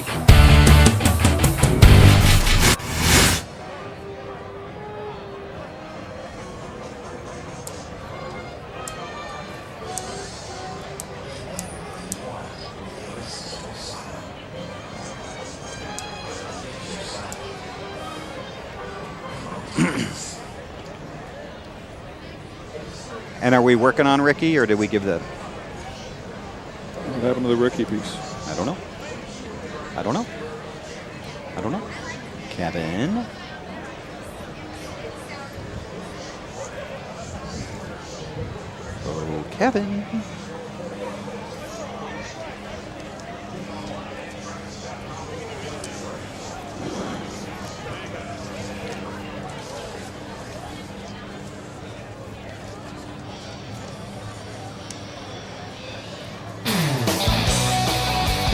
And are we working on Ricky, or did we give the... What happened to the Ricky piece? I don't know. Kevin. Oh, Kevin.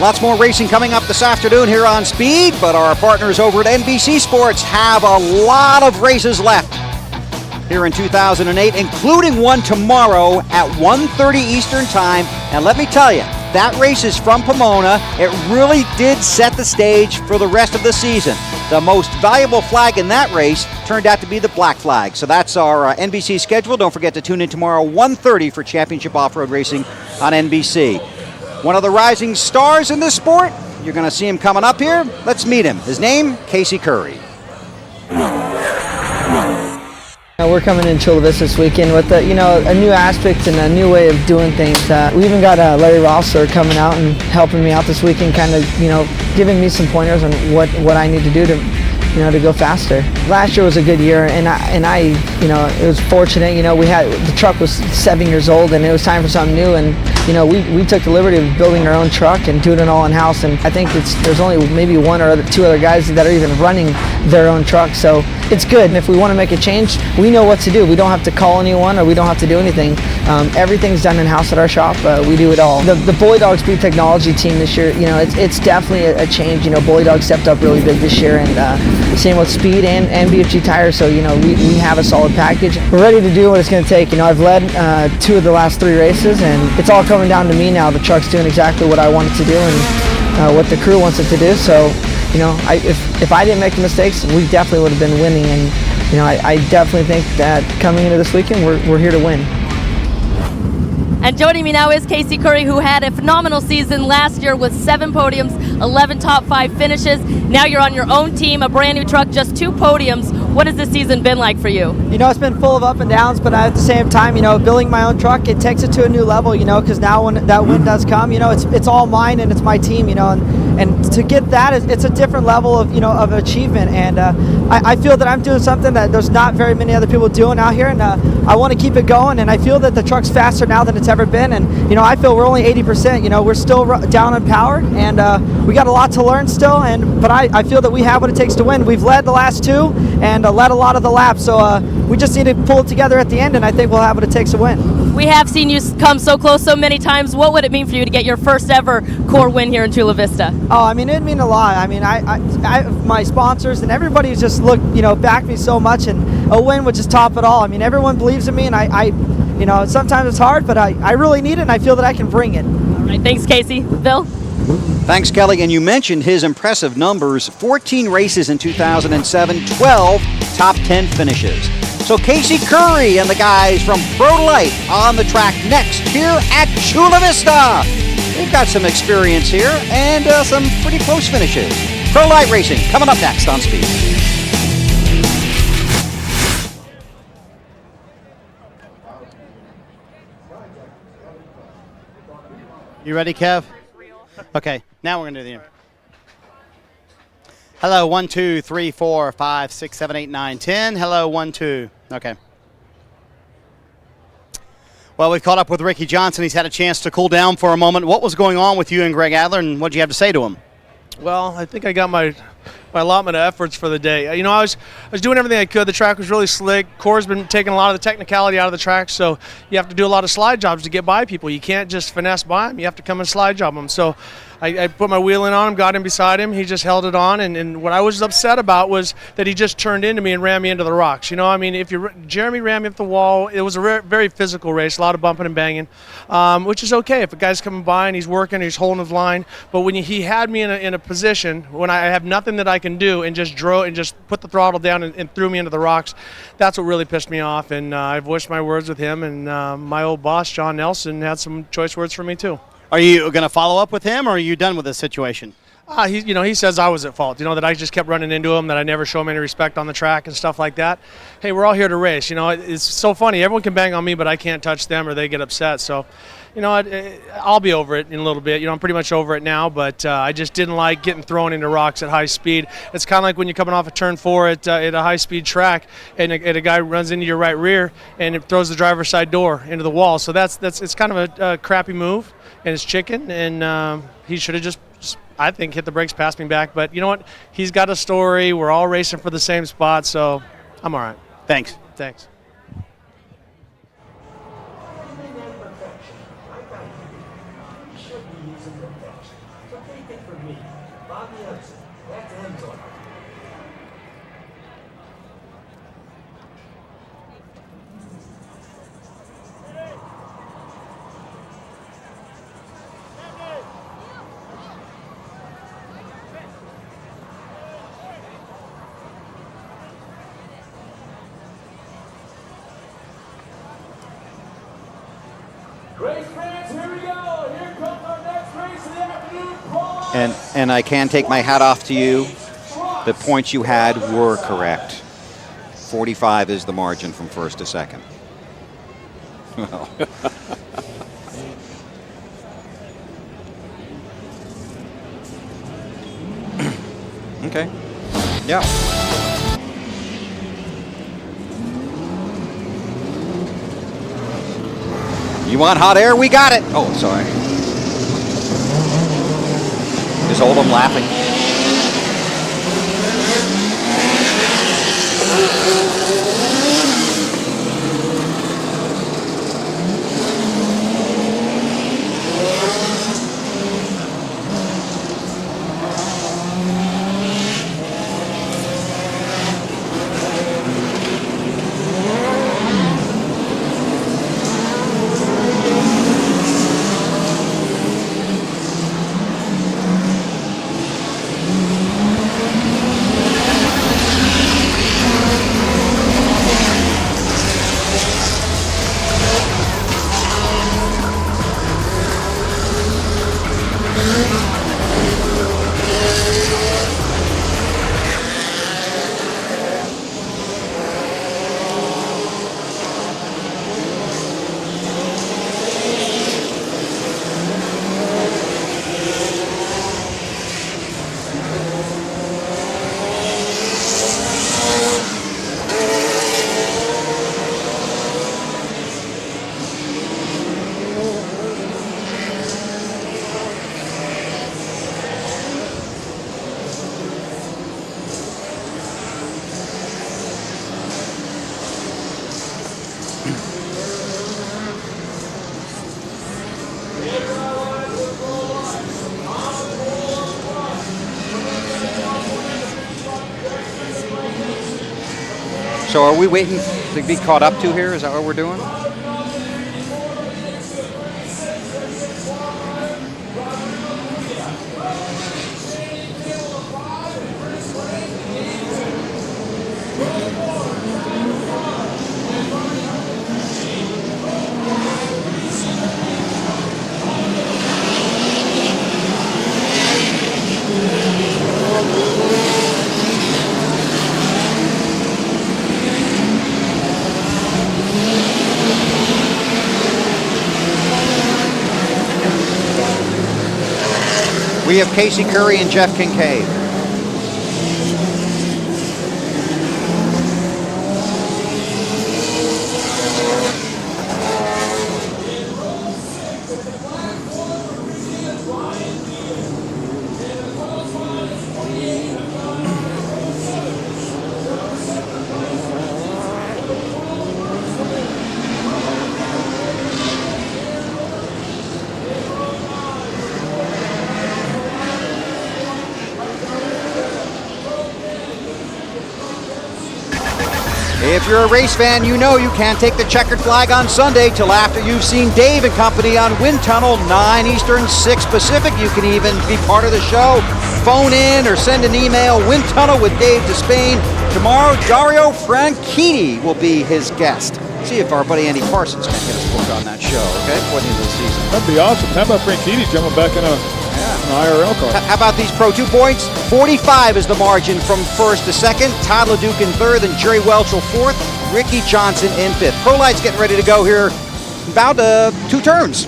Lots more racing coming up this afternoon here on Speed, but our partners over at NBC Sports have a lot of races left here in 2008, including one tomorrow at 1:30 Eastern Time. And let me tell you, that race is from Pomona. It really did set the stage for the rest of the season. The most valuable flag in that race turned out to be the black flag. So that's our NBC schedule. Don't forget to tune in tomorrow, 1:30 for Championship Off-Road Racing on NBC. One of the rising stars in this sport. You're going to see him coming up here. Let's meet him. His name, Casey Curry. We're coming in Chula Vista this weekend with a new aspect and a new way of doing things. We even got Larry Rossler coming out and helping me out this weekend, kind of giving me some pointers on what I need to do to go faster. Last year was a good year, and I it was fortunate. The truck was 7 years old, and it was time for something new. And we took the liberty of building our own truck and doing it all in house. And I think there's only maybe one or two other guys that are even running their own truck. So it's good. And if we want to make a change, we know what to do. We don't have to call anyone, or we don't have to do anything. Everything's done in house at our shop. We do it all. The Bully Dog Speed Technology team this year, it's definitely a change. Bully Dog stepped up really big this year, and same with Speed and BFG Tires. So we have a solid package. We're ready to do what it's going to take. I've led 2 of the last 3 races, and it's all coming down to me now. The truck's doing exactly what I want it to do, and what the crew wants it to do. So if I didn't make the mistakes, we definitely would have been winning. And I definitely think that coming into this weekend, we're here to win. And joining me now is Casey Curry, who had a phenomenal season last year with 7 podiums, 11 top 5 finishes. Now you're on your own team, a brand new truck, just 2 podiums. What has this season been like for you? It's been full of up and downs, but at the same time, building my own truck, it takes it to a new level, because now when that win does come, it's all mine and it's my team, and to get that, it's a different level of achievement. And I feel that I'm doing something that there's not very many other people doing out here, and I want to keep it going. And I feel that the truck's faster now than it's ever been. And I feel we're only 80%. We're still down on power, and we got a lot to learn still. But I feel that we have what it takes to win. We've led the last 2 and led a lot of the laps. So we just need to pull it together at the end, and I think we'll have what it takes to win. We have seen you come so close so many times. What would it mean for you to get your first ever CORR win here in Chula Vista? Oh, it'd mean a lot. I my sponsors and everybody's just backed me so much, and a win would just top it all. Everyone believes in me, and I sometimes it's hard, but I really need it, and I feel that I can bring it. All right, thanks, Casey. Bill? Thanks, Kelly. And you mentioned his impressive numbers, 14 races in 2007, 12 top 10 finishes. So Casey Curry and the guys from Pro Light on the track next here at Chula Vista. They've got some experience here and some pretty close finishes. Pro Light Racing coming up next on Speed. You ready, Kev? Okay, now we're going to do the interview. Hello, 1, 2, 3, 4, 5, 6, 7, 8, 9, 10. Hello, 1, 2. Okay. Well, we've caught up with Ricky Johnson. He's had a chance to cool down for a moment. What was going on with you and Greg Adler, and what did you have to say to him? Well, I think I got my allotment of efforts for the day. I was doing everything I could. The track was really slick. CORR's been taking a lot of the technicality out of the track, so you have to do a lot of slide jobs to get by people. You can't just finesse by them. You have to come and slide job them. So I put my wheel in on him, got him beside him. He just held it on, and what I was upset about was that he just turned into me and ran me into the rocks. Jeremy ran me up the wall. It was a very physical race, a lot of bumping and banging, which is okay if a guy's coming by and he's working, he's holding his line. But when he had me in a position when I have nothing that I can do and just put the throttle down and threw me into the rocks, that's what really pissed me off. And I voiced my words with him, and my old boss, John Nelson, had some choice words for me too. Are you going to follow up with him, or are you done with this situation? He says I was at fault, that I just kept running into him, that I never show him any respect on the track and stuff like that. Hey, we're all here to race. It's so funny. Everyone can bang on me, but I can't touch them or they get upset. So, I'll be over it in a little bit. I'm pretty much over it now, but I just didn't like getting thrown into rocks at high speed. It's kind of like when you're coming off a turn 4 at a high-speed track and a guy runs into your right rear and it throws the driver's side door into the wall. So it's kind of a crappy move, and it's chicken, and he should have just, I think, hit the brakes, passed me back. But you know what? He's got a story. We're all racing for the same spot, so I'm all right. Thanks. Thanks. but take it from me. Bobby Hudson. That's Enzo. Race fans, here we go. Here comes our next race of the afternoon. And I can take my hat off to you. The points you had were correct. 45 is the margin from first to second. Well. Okay. Yeah. You want hot air? We got it. Oh, sorry. Is Oldham laughing? So are we waiting to be caught up to here? Is that what we're doing? We have Casey Curry and Jeff Kincaid. If you're a race fan, you know you can't take the checkered flag on Sunday till after you've seen Dave and company on Wind Tunnel, 9 Eastern, 6 Pacific. You can even be part of the show. Phone in or send an email. Wind Tunnel with Dave to Spain. Tomorrow, Dario Franchitti will be his guest. See if our buddy Andy Parsons can get us booked on that show, okay, before the end of the season. That'd be awesome. How about Franchitti jumping back in an IRL car? How about these Pro 2 points? 45 is the margin from first to second. Todd LeDuc in third, and Jerry Welch fourth. Ricky Johnson in fifth. Pro Light's getting ready to go here. About 2 turns.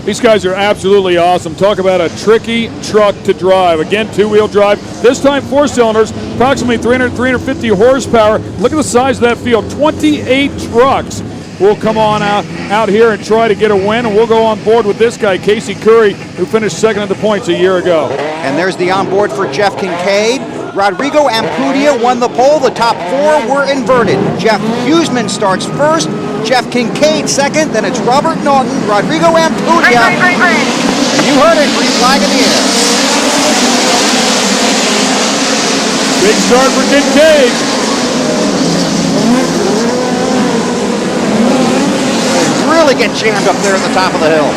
These guys are absolutely awesome. Talk about a tricky truck to drive. Again, 2-wheel drive. This time 4 cylinders, approximately 350 horsepower. Look at the size of that field. 28 trucks will come on out here and try to get a win, and we'll go on board with this guy, Casey Curry, who finished second at the points a year ago. And there's the onboard for Jeff Kincaid. Rodrigo Ampudia won the pole. The top 4 were inverted. Jeff Huseman starts first. Jeff Kincaid second. Then it's Robert Naughton, Rodrigo Ampudia. And you heard it, green flag in the air. Big start for Kincaid. Really get jammed up there at the top of the hill.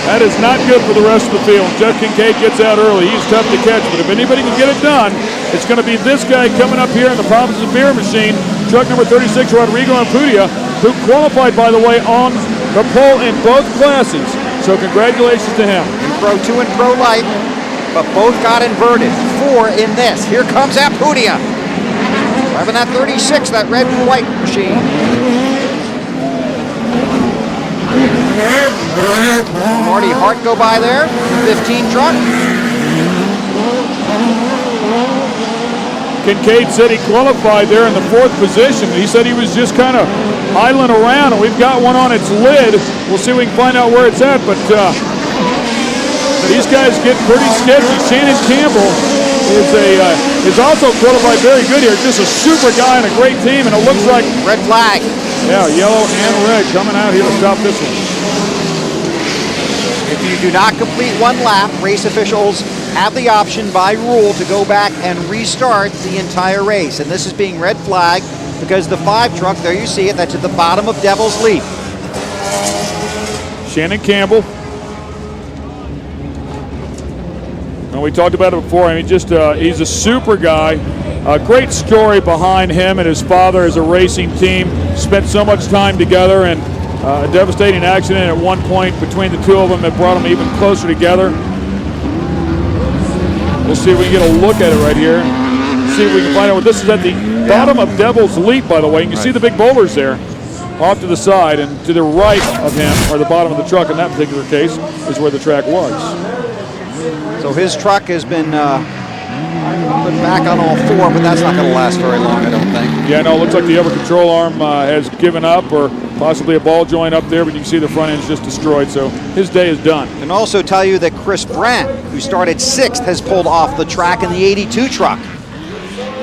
That is not good for the rest of the field. Jeff Kincaid gets out early. He's tough to catch, but if anybody can get it done, it's going to be this guy coming up here in the Provinces of Beer Machine, truck number 36, Rodrigo Ampudia, who qualified, by the way, on the pole in both classes. So congratulations to him. In Pro 2 and Pro Light, but both got inverted. 4 in this. Here comes Ampudia. Driving that 36, that red and white machine. Marty Hart go by there, 15 truck. Kincaid said he qualified there in the 4th position. He said he was just kind of idling around, and we've got one on its lid. We'll see if we can find out where it's at, but these guys get pretty sketchy. Shannon Campbell is also qualified very good here. Just a super guy and a great team, and it looks like red flag. Yeah, yellow and red coming out here to stop this one. If you do not complete one lap, race officials have the option by rule to go back and restart the entire race. And this is being red flagged because the 5 truck, there you see it, that's at the bottom of Devil's Leap. Shannon Campbell. And we talked about it before. I mean, just he's a super guy. A great story behind him and his father as a racing team. Spent so much time together, and a devastating accident at one point between the two of them that brought them even closer together. We'll see if we can get a look at it right here. See if we can find out what this is at the bottom of Devil's Leap, by the way. You can see the big boulders there off to the side, and to the right of him, or the bottom of the truck in that particular case, is where the track was. So his truck has been put back on all 4, but that's not going to last very long, I don't think. Yeah, no, it looks like the upper control arm has given up, or possibly a ball joint up there, but you can see the front end's just destroyed, so his day is done. Can also tell you that Chris Brandt, who started 6th, has pulled off the track in the 82 truck.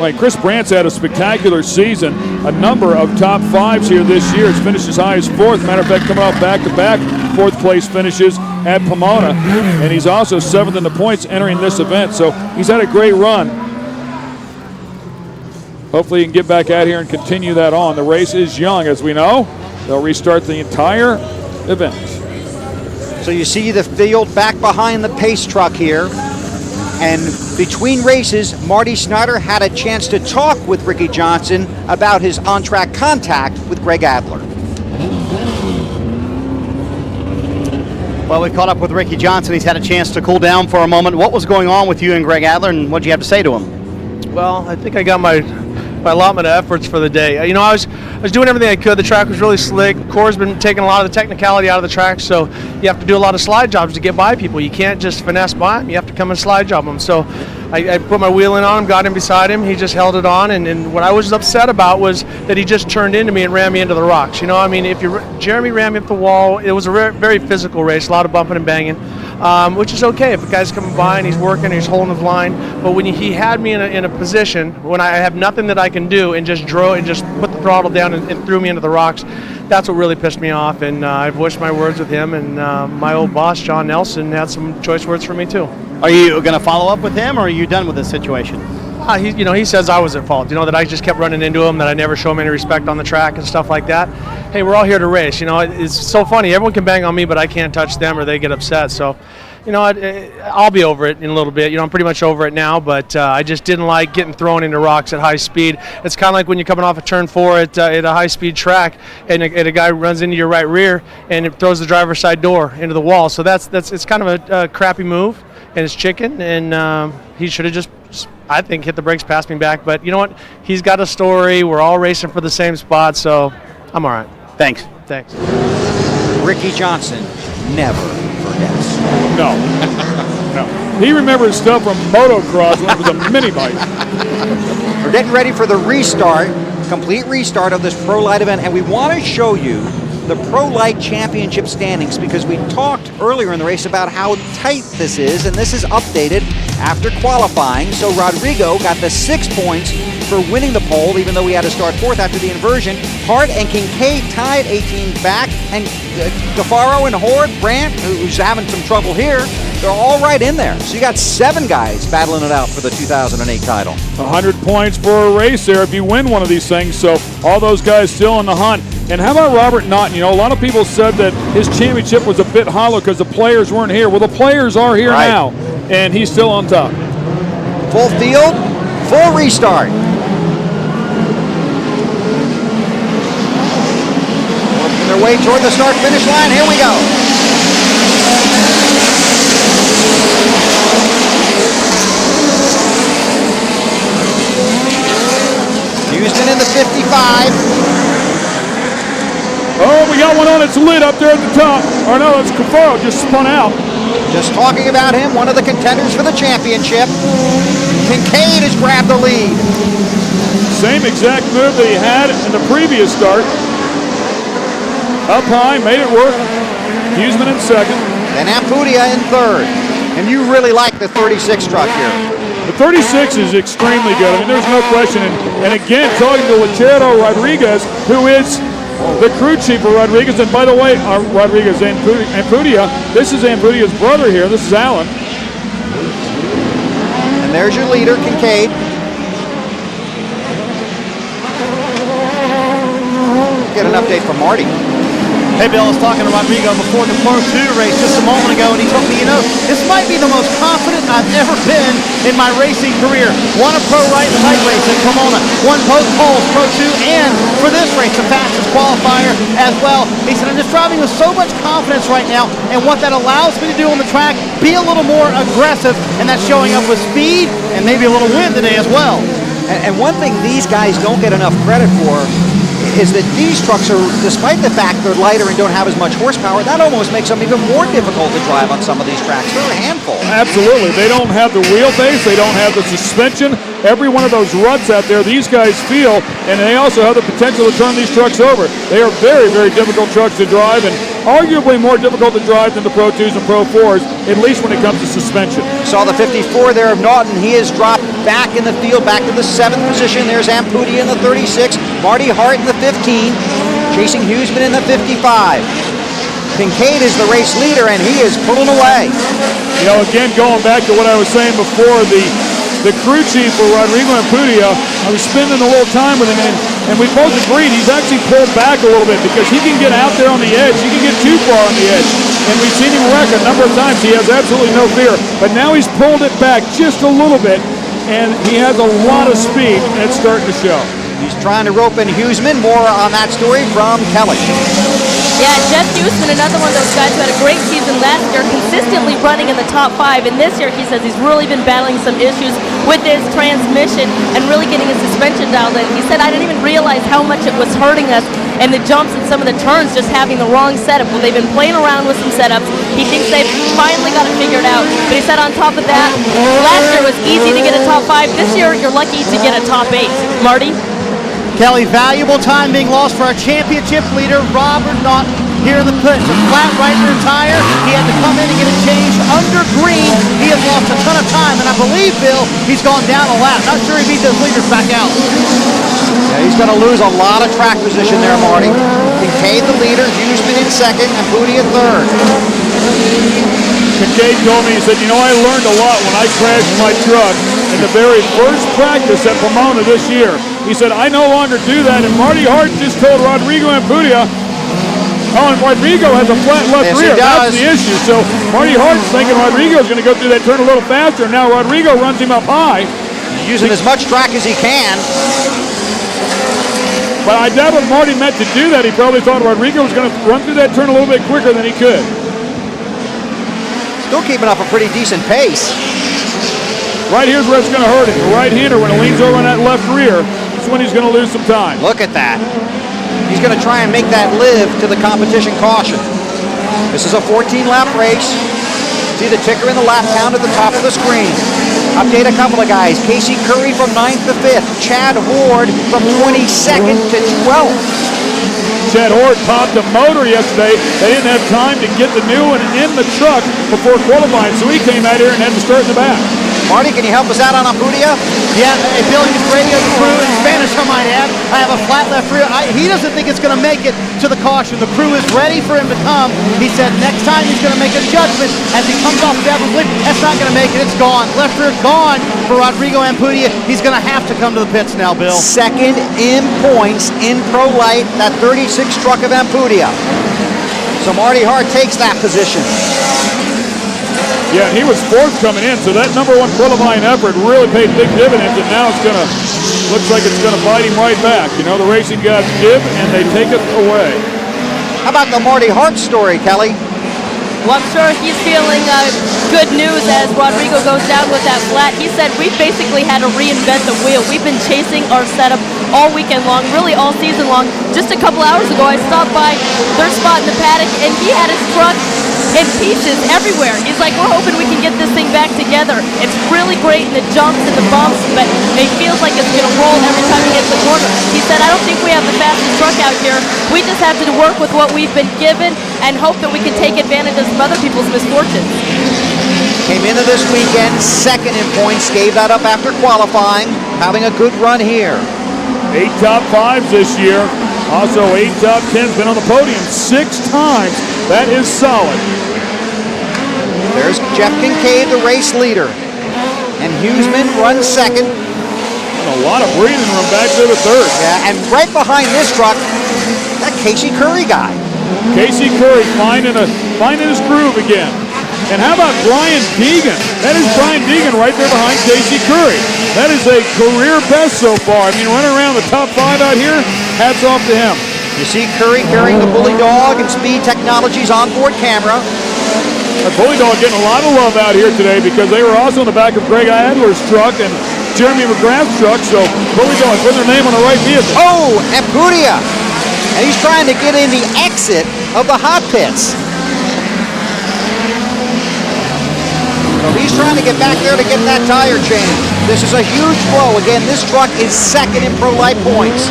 Right, Chris Brandt's had a spectacular season, a number of top 5s here this year. He's finished as high as 4th. Matter of fact, coming off back-to-back 4th place finishes at Pomona, and he's also 7th in the points entering this event, so he's had a great run. Hopefully he can get back out here and continue that on. The race is young, as we know. They'll restart the entire event. So you see the field back behind the pace truck here. And between races, Marty Snyder had a chance to talk with Ricky Johnson about his on-track contact with Greg Adler. Well, we caught up with Ricky Johnson. He's had a chance to cool down for a moment. What was going on with you and Greg Adler, and what did you have to say to him? Well, I think I got my allotment of efforts for the day. You know, I was doing everything I could. The track was really slick. CORR's been taking a lot of the technicality out of the track, so you have to do a lot of slide jobs to get by people. You can't just finesse by them. You have to come and slide job them. So I put my wheel in on him, got him beside him. He just held it on, and what I was upset about was that he just turned into me and ran me into the rocks. You know, I mean, Jeremy ran me up the wall. It was a very physical race, a lot of bumping and banging. Which is okay if a guy's coming by and he's working, he's holding his line. But when he had me in a position when I have nothing that I can do and just drove and just put the throttle down and threw me into the rocks, that's what really pissed me off. And I've voiced my words with him, and my old boss John Nelson had some choice words for me too. Are you going to follow up with him, or are you done with this situation? He says I was at fault. You know, that I just kept running into him, that I never show him any respect on the track and stuff like that. Hey, we're all here to race. You know, it's so funny. Everyone can bang on me, but I can't touch them or they get upset. So, you know, I'll be over it in a little bit. You know, I'm pretty much over it now, but I just didn't like getting thrown into rocks at high speed. It's kind of like when you're coming off a turn 4 at a high-speed track, and a guy runs into your right rear and it throws the driver's side door into the wall. So it's kind of a crappy move, and it's chicken, and he should have just, I think, hit the brakes, passed me back. But you know what? He's got a story. We're all racing for the same spot, so I'm all right. Thanks. Thanks. Ricky Johnson never forgets. No. No. He remembers stuff from motocross when it was a mini bike. We're getting ready for the restart, complete restart of this Pro Light event, and we want to show you the Pro Light Championship standings because we talked earlier in the race about how tight this is, and this is updated after qualifying. So Rodrigo got the 6 points for winning the pole, even though he had to start 4th after the inversion. Hart and Kincaid tied 18 back, and DeFaro and Horde, Brandt, who's having some trouble here, they're all right in there. So you got 7 guys battling it out for the 2008 title. 100 points for a race there if you win one of these things. So all those guys still in the hunt. And how about Robert Naughton? You know, a lot of people said that his championship was a bit hollow because the players weren't here. Well, the players are here now, and he's still on top. Full field, full restart. Working their way toward the start-finish line. Here we go. Houston in the 55. Oh, we got one on its lid up there at the top. Or no, it's Cafaro just spun out. Just talking about him, one of the contenders for the championship. Kincaid has grabbed the lead. Same exact move that he had in the previous start. Up high, made it work. Huseman in second. And Ampudia in third. And you really like the 36 truck here. The 36 is extremely good. I mean, there's no question. And again, talking to Lachero Rodriguez, who is the crew chief for Rodriguez. And by the way, Rodriguez Ampudia, this is Ampudia's brother here. This is Alan. And there's your leader, Kincaid. Get an update from Marty. Hey Bill, I was talking to Rodrigo before the Pro 2 race just a moment ago, and he told me, you know, this might be the most confident I've ever been in my racing career. Won a pro right race at Pomona, won both poles, Pro 2, and for this race, the fastest qualifier as well. He said, I'm just driving with so much confidence right now, and what that allows me to do on the track, be a little more aggressive, and that's showing up with speed and maybe a little wind today as well. And one thing these guys don't get enough credit for is that these trucks are, despite the fact they're lighter and don't have as much horsepower, that almost makes them even more difficult to drive on some of these tracks. They're a handful. Absolutely. They don't have the wheelbase. They don't have the suspension. Every one of those ruts out there, these guys feel, and they also have the potential to turn these trucks over. They are very, very difficult trucks to drive, and arguably more difficult to drive than the Pro 2s and Pro 4s, at least when it comes to suspension. Saw the 54 there of Naughton. He has dropped back in the field, back to the 7th position. There's Ampudia in the 36, Marty Hart in the 15, chasing Huseman in the 55. Kincaid is the race leader, and he is pulling away. You know, again, going back to what I was saying before, the crew chief for Rodrigo Ampudia, I was spending a little time with him, and we both agreed he's actually pulled back a little bit because he can get out there on the edge. He can get too far on the edge. And we've seen him wreck a number of times. He has absolutely no fear. But now he's pulled it back just a little bit, and he has a lot of speed, and it's starting to show. He's trying to rope in Huseman. More on that story from Kelly. Yeah, Jeff Huseman, another one of those guys who had a great season last year, consistently running in the top 5. And this year, he says he's really been battling some issues with his transmission and really getting his suspension dialed in. He said, I didn't even realize how much it was hurting us and the jumps and some of the turns just having the wrong setup. Well, they've been playing around with some setups. He thinks they've finally got it figured out. But he said on top of that, last year was easy to get a top 5. This year, you're lucky to get a top 8. Marty? Kelly, valuable time being lost for our championship leader, Robert Naughton, here in the pit. A flat right rear tire. He had to come in and get it changed under green. He has lost a ton of time, and I believe, Bill, he's gone down a lap. Not sure he beat those leaders back out. Yeah, he's going to lose a lot of track position there, Marty. Kincaid the leader, Huseman in second, and Booty in third. Kincaid told me, he said, you know, I learned a lot when I crashed my truck in the very first practice at Pomona this year. He said, I no longer do that. And Marty Hart just told Rodrigo Ampudia, oh, and Rodrigo has a flat left rear. That's the issue. So Marty Hart's thinking Rodrigo's going to go through that turn a little faster. And now Rodrigo runs him up high. Using as much track as he can. But I doubt if Marty meant to do that. He probably thought Rodrigo was going to run through that turn a little bit quicker than he could. Still keeping up a pretty decent pace. Right here's where it's going to hurt him. The right-hander, when it leans over on that left rear, is when he's going to lose some time. Look at that. He's going to try and make that live to the competition caution. This is a 14-lap race. See the ticker in the lap count at the top of the screen. Update a couple of guys. Casey Curry from 9th to 5th. Chad Horde from 22nd to 12th. Chad Horde popped a motor yesterday. They didn't have time to get the new one in the truck before qualifying, so he came out here and had to start in the back. Marty, can you help us out on Ampudia? Yeah, Bill, he's radio the crew in Spanish, I might add. I have a flat left rear. He doesn't think it's going to make it to the caution. The crew is ready for him to come. He said next time he's going to make a judgment as he comes off the average lip. That's not going to make it. It's gone. Left rear gone for Rodrigo Ampudia. He's going to have to come to the pits now, Bill. Second in points in Pro Light, that 36 truck of Ampudia. So Marty Hart takes that position. Yeah, and he was fourth coming in, so that number one qualifying effort really paid big dividends, and now it's gonna, looks like it's gonna bite him right back. You know, the racing gods give, and they take it away. How about the Marty Hart story, Kelly? Well, I'm sure he's feeling good news as Rodrigo goes down with that flat. He said we've basically had to reinvent the wheel. We've been chasing our setup all weekend long, really all season long. Just a couple hours ago, I stopped by their spot in the paddock, and he had his truck in pieces everywhere. He's like, we're hoping we can get this thing back together. It's really great in the jumps and the bumps, but it feels like it's going to roll every time he hits the corner. He said, I don't think we have the fastest truck out here. We just have to work with what we've been given and hope that we can take advantage of some other people's misfortunes. Came into this weekend second in points, gave that up after qualifying, having a good run here. 8 top 5s this year. Also 8 top 10s, been on the podium 6 times. That is solid. There's Jeff Kincaid, the race leader. And Huseman runs second. And a lot of breathing room back to the third. Yeah, and right behind this truck, that Casey Curry guy. Casey Curry finding his groove again. And how about Brian Deegan? That is Brian Deegan right there behind Casey Curry. That is a career best so far. I mean, running around the top 5 out here, hats off to him. You see Curry carrying the Bully Dog and Speed Technologies onboard camera. The Bully Dog getting a lot of love out here today because they were also in the back of Greg Adler's truck and Jeremy McGrath's truck, so Bully Dog putting their name on the right vehicle. Oh, Ampudia! And he's trying to get in the exit of the hot pits. So he's trying to get back there to get that tire change. This is a huge blow. Again, this truck is second in Pro Light points.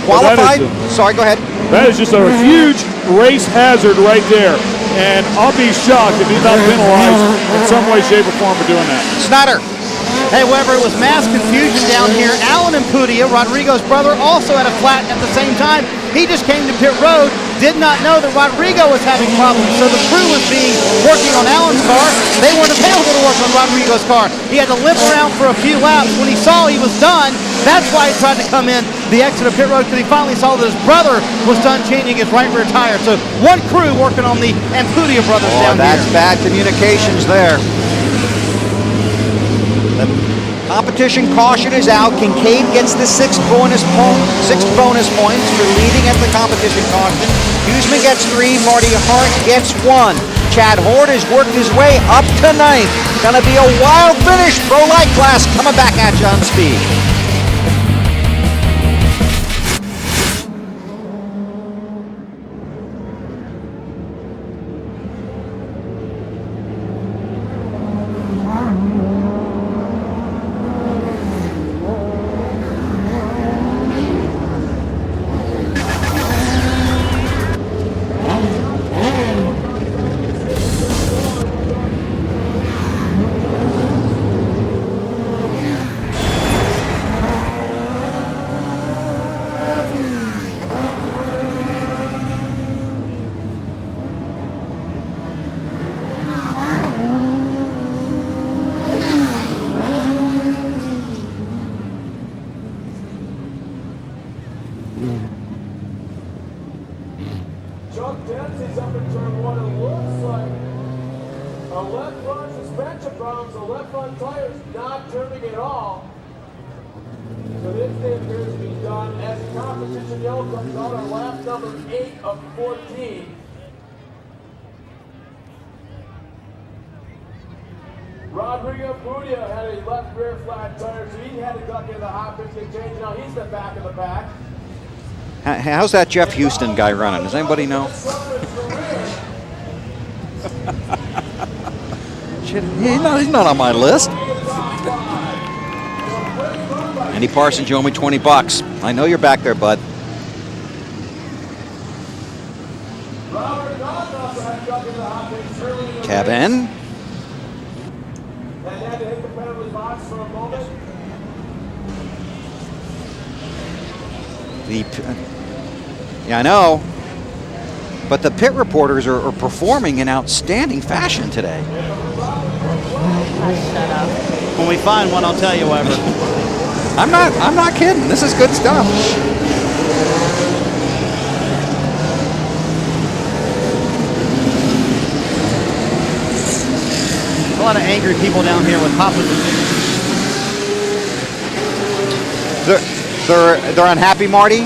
Qualified? Sorry, go ahead. That is just a huge race hazard right there. And I'll be shocked if he's not penalized in some way, shape, or form for doing that. Snyder. Hey, Weber, it was mass confusion down here. Alan Ampudia, Rodrigo's brother, also had a flat at the same time. He just came to pit road, did not know that Rodrigo was having problems. So the crew was working on Alan's car. They weren't available to work on Rodrigo's car. He had to limp around for a few laps. When he saw he was done, that's why he tried to come in the exit of pit road, because he finally saw that his brother was done changing his right rear tire. So one crew working on the Ampudia brothers down here. That's bad communications there. The competition caution is out. Kincaid gets the 6 bonus points for leading at the competition caution. Huseman gets 3. Marty Hart gets 1. Chad Hort has worked his way up to 9th. Gonna be a wild finish. Pro Light class coming back at you on speed. Rodrigo Ampudia had a left rear flat tire, so he had to duck into the hot pits and change. Now he's the back of the pack. How's that Jeff Houston guy running? Does anybody know? Shit, he's not on my list. Andy Parsons, you owe me $20. I know you're back there, bud. Kevin. spots for a moment. Yeah, I know. But the pit reporters are performing in outstanding fashion today. When we find one, I'll tell you, Weber. I'm not kidding. This is good stuff. A lot of angry people down here with Papa. They're unhappy, Marty?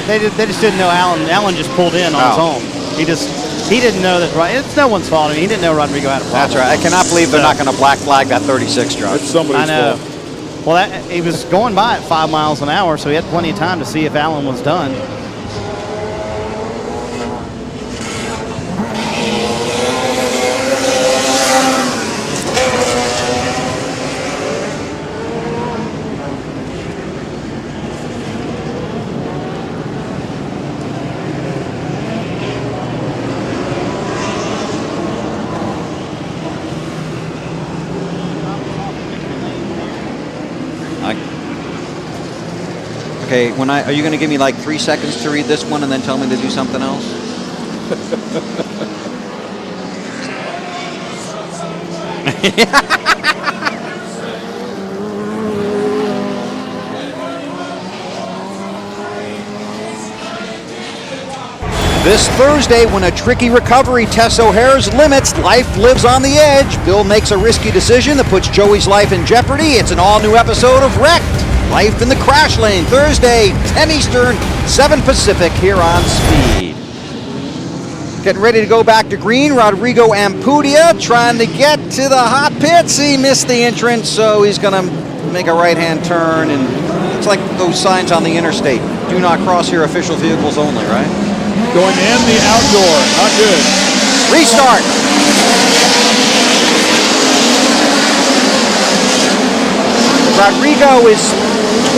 They just didn't know Alan. Alan just pulled in on his own. He didn't know that. It's no one's fault. I mean, he didn't know Rodrigo had a problem. That's right. I cannot believe they're not going to black flag that 36 truck. It's somebody's I know. fault. Well, he was going by at 5 miles an hour, so he had plenty of time to see if Alan was done. Okay, are you going to give me like 3 seconds to read this one and then tell me to do something else? This Thursday, when a tricky recovery tests O'Hare's limits, life lives on the edge. Bill makes a risky decision that puts Joey's life in jeopardy. It's an all-new episode of Wrecked. Life in the Crash Lane, Thursday, 10 Eastern, 7 Pacific, here on Speed. Getting ready to go back to green, Rodrigo Ampudia trying to get to the hot pits. He missed the entrance, so he's going to make a right-hand turn, and it's like those signs on the interstate. Do not cross here, official vehicles only, right? Going in the outdoor, not good. Restart. Rodrigo is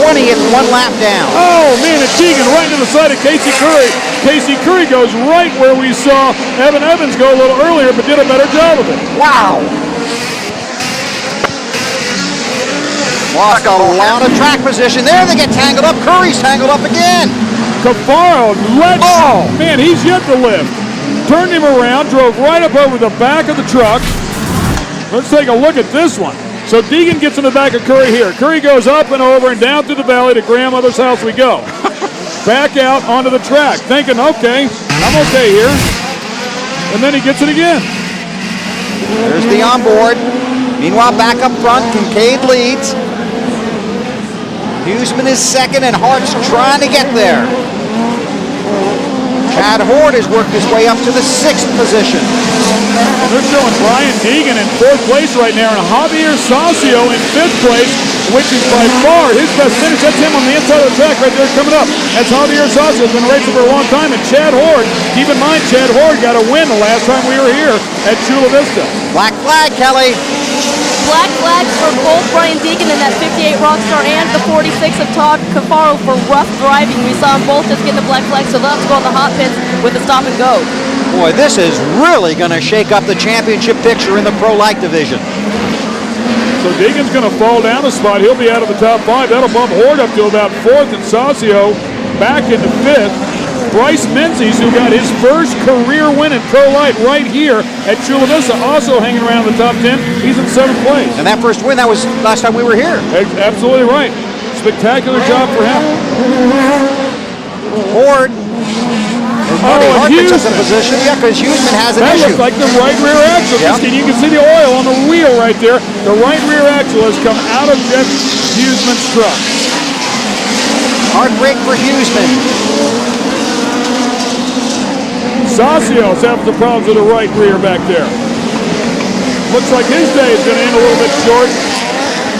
20th, 1 lap down. Oh, man, and Deegan right into the side of Casey Curry. Casey Curry goes right where we saw Evan Evans go a little earlier, but did a better job of it. Wow. Lost a lot of track position there. They get tangled up. Curry's tangled up again. Cafaro, man, he's yet to lift. Turned him around, drove right up over the back of the truck. Let's take a look at this one. So Deegan gets in the back of Curry here. Curry goes up and over and down through the valley to grandmother's house we go. Back out onto the track, thinking, okay, I'm okay here. And then he gets it again. There's the onboard. Meanwhile, back up front, Kincaid leads. Huseman is second, and Hart's trying to get there. Chad Horde has worked his way up to the 6th position. And they're showing Brian Deegan in 4th place right now, and Javier Saucio in 5th place, which is by far his best finish. That's him on the inside of the track right there coming up. That's Javier Saucio, has been racing for a long time, and Chad Horde, keep in mind, Chad Horde got a win the last time we were here at Chula Vista. Black flag, Kelly. Black flags for both Brian Deegan in that 58 Rockstar and the 46 of Todd Cafaro for rough driving. We saw them both just getting the black flag, so they'll have to go on the hot pits with a stop and go. Boy, this is really going to shake up the championship picture in the Pro Light division. So Deegan's going to fall down a spot. He'll be out of the top 5. That'll bump Horde up to about 4th, and Saucio back into 5th. Bryce Menzies, who got his first career win in Pro Light right here at Chula Vista, also hanging around the top 10. He's in 7th place. And that first win, that was last time we were here. Absolutely right. Spectacular job for him. Horde. Oh, Hart picks up the position. Yeah, because Huseman has an issue. That looks like the right rear axle. Yep. And you can see the oil on the wheel right there. The right rear axle has come out of Jeff Huseman's truck. Hard break for Huseman. Saucio's having some problems with the right rear back there. Looks like his day is going to end a little bit short.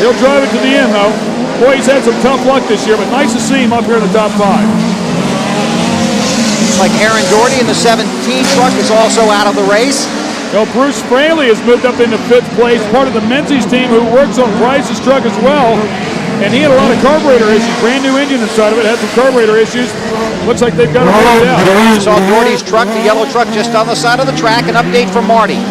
He'll drive it to the end, though. Boy, he's had some tough luck this year, but nice to see him up here in the top 5. Looks like Aaron Doherty in the 17 truck is also out of the race. Well, Bruce Fraley has moved up into 5th place, part of the Menzies team who works on Bryce's truck as well. And he had a lot of carburetor issues. Brand new engine inside of it, had some carburetor issues. Looks like they've got it figured out. You saw Doherty's truck, the yellow truck, just on the side of the track. An update from Marty.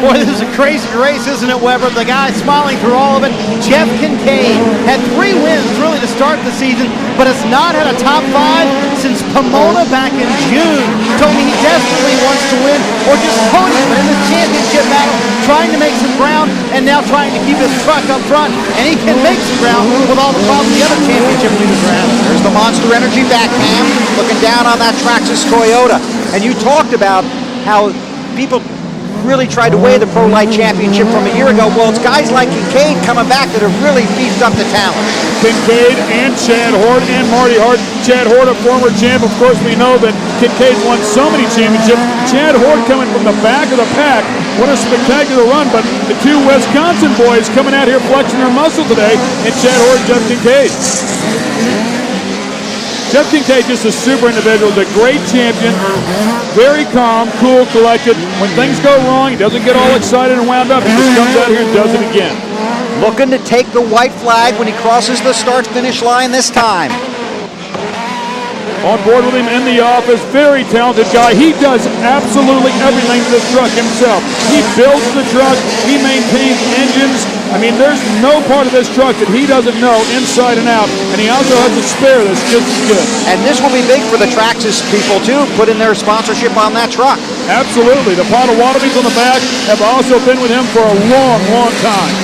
Boy, this is a crazy race, isn't it, Weber? The guy smiling through all of it. Jeff Kincaid had 3 wins really to start the season, but has not had a top 5 since Pomona back in June. Told me he desperately wants to win or just podium in this championship battle, trying to make some ground and now trying to keep his truck up front. And he can make some ground with all the problems the other championship leaders are having. There's the Monster Energy back cam, looking down on that Traxxas Toyota. And you talked about how people really tried to weigh the Pro Light Championship from a year ago. Well, it's guys like Kincaid coming back that have really beefed up the talent. Kincaid and Chad Hort and Marty Hart. Chad Hort, a former champ. Of course, we know that Kincaid won so many championships. Chad Hort coming from the back of the pack. What a spectacular run. But the 2 Wisconsin boys coming out here flexing their muscle today, and Chad Hort and Jeff Kincaid. Jeff Kincaid, just a super individual, is a great champion, very calm, cool, collected. When things go wrong, he doesn't get all excited and wound up. He just comes out here and does it again. Looking to take the white flag when he crosses the start-finish line this time. On board with him in the office, very talented guy. He does absolutely everything to this truck himself. He builds the truck, he maintains engines. I mean, there's no part of this truck that he doesn't know inside and out, and he also has a spare that's just as good. And this will be big for the Traxxas people, too, putting their sponsorship on that truck. Absolutely. The Potawatomis on the back have also been with him for a long, long time.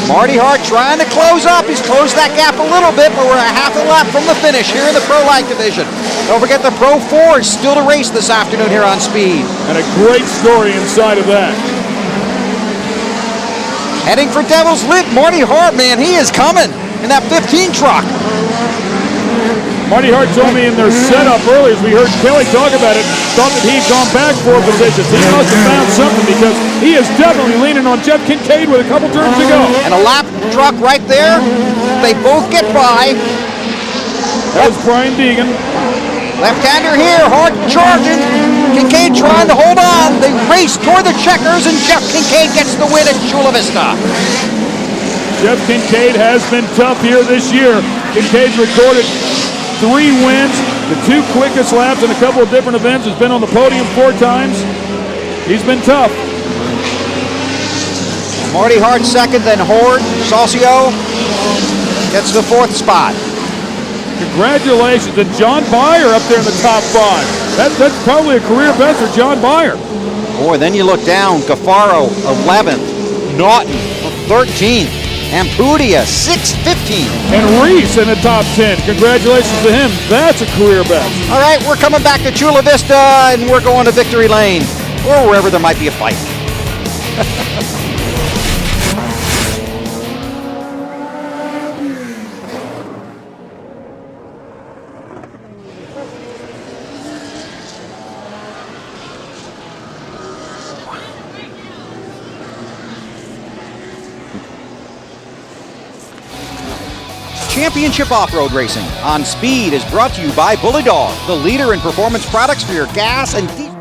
Marty Hart trying to close up. He's closed that gap a little bit, but we're a half a lap from the finish here in the Pro Light division. Don't forget the Pro 4 is still to race this afternoon here on Speed. And a great story inside of that. Heading for Devil's Lip, Marty Hart, man, he is coming in that 15 truck. Marty Hart told me in their setup earlier, as we heard Kelly talk about it, thought that he'd gone back 4 positions. He must have found something because he is definitely leaning on Jeff Kincaid with a couple turns to go. And a lap truck right there. They both get by. That was Brian Deegan. Left-hander here, Hart charging. Kincaid trying to hold on. They race toward the checkers, and Jeff Kincaid gets the win at Chula Vista. Jeff Kincaid has been tough here this year. Kincaid's recorded 3 wins, the 2 quickest laps in a couple of different events. Has been on the podium 4 times. He's been tough. Marty Hart second, then Hort. Saucio gets the 4th spot. Congratulations. And John Byer up there in the top 5. That's probably a career best for John Byer. Boy, then you look down. Gaffaro, 11th. Naughton, 13th. Ampudia, 6:15. And Reese in the top 10. Congratulations to him. That's a career best. All right, we're coming back to Chula Vista, and we're going to Victory Lane, or wherever there might be a fight. Championship Off-Road Racing on Speed is brought to you by Bully Dog, the leader in performance products for your gas and diesel.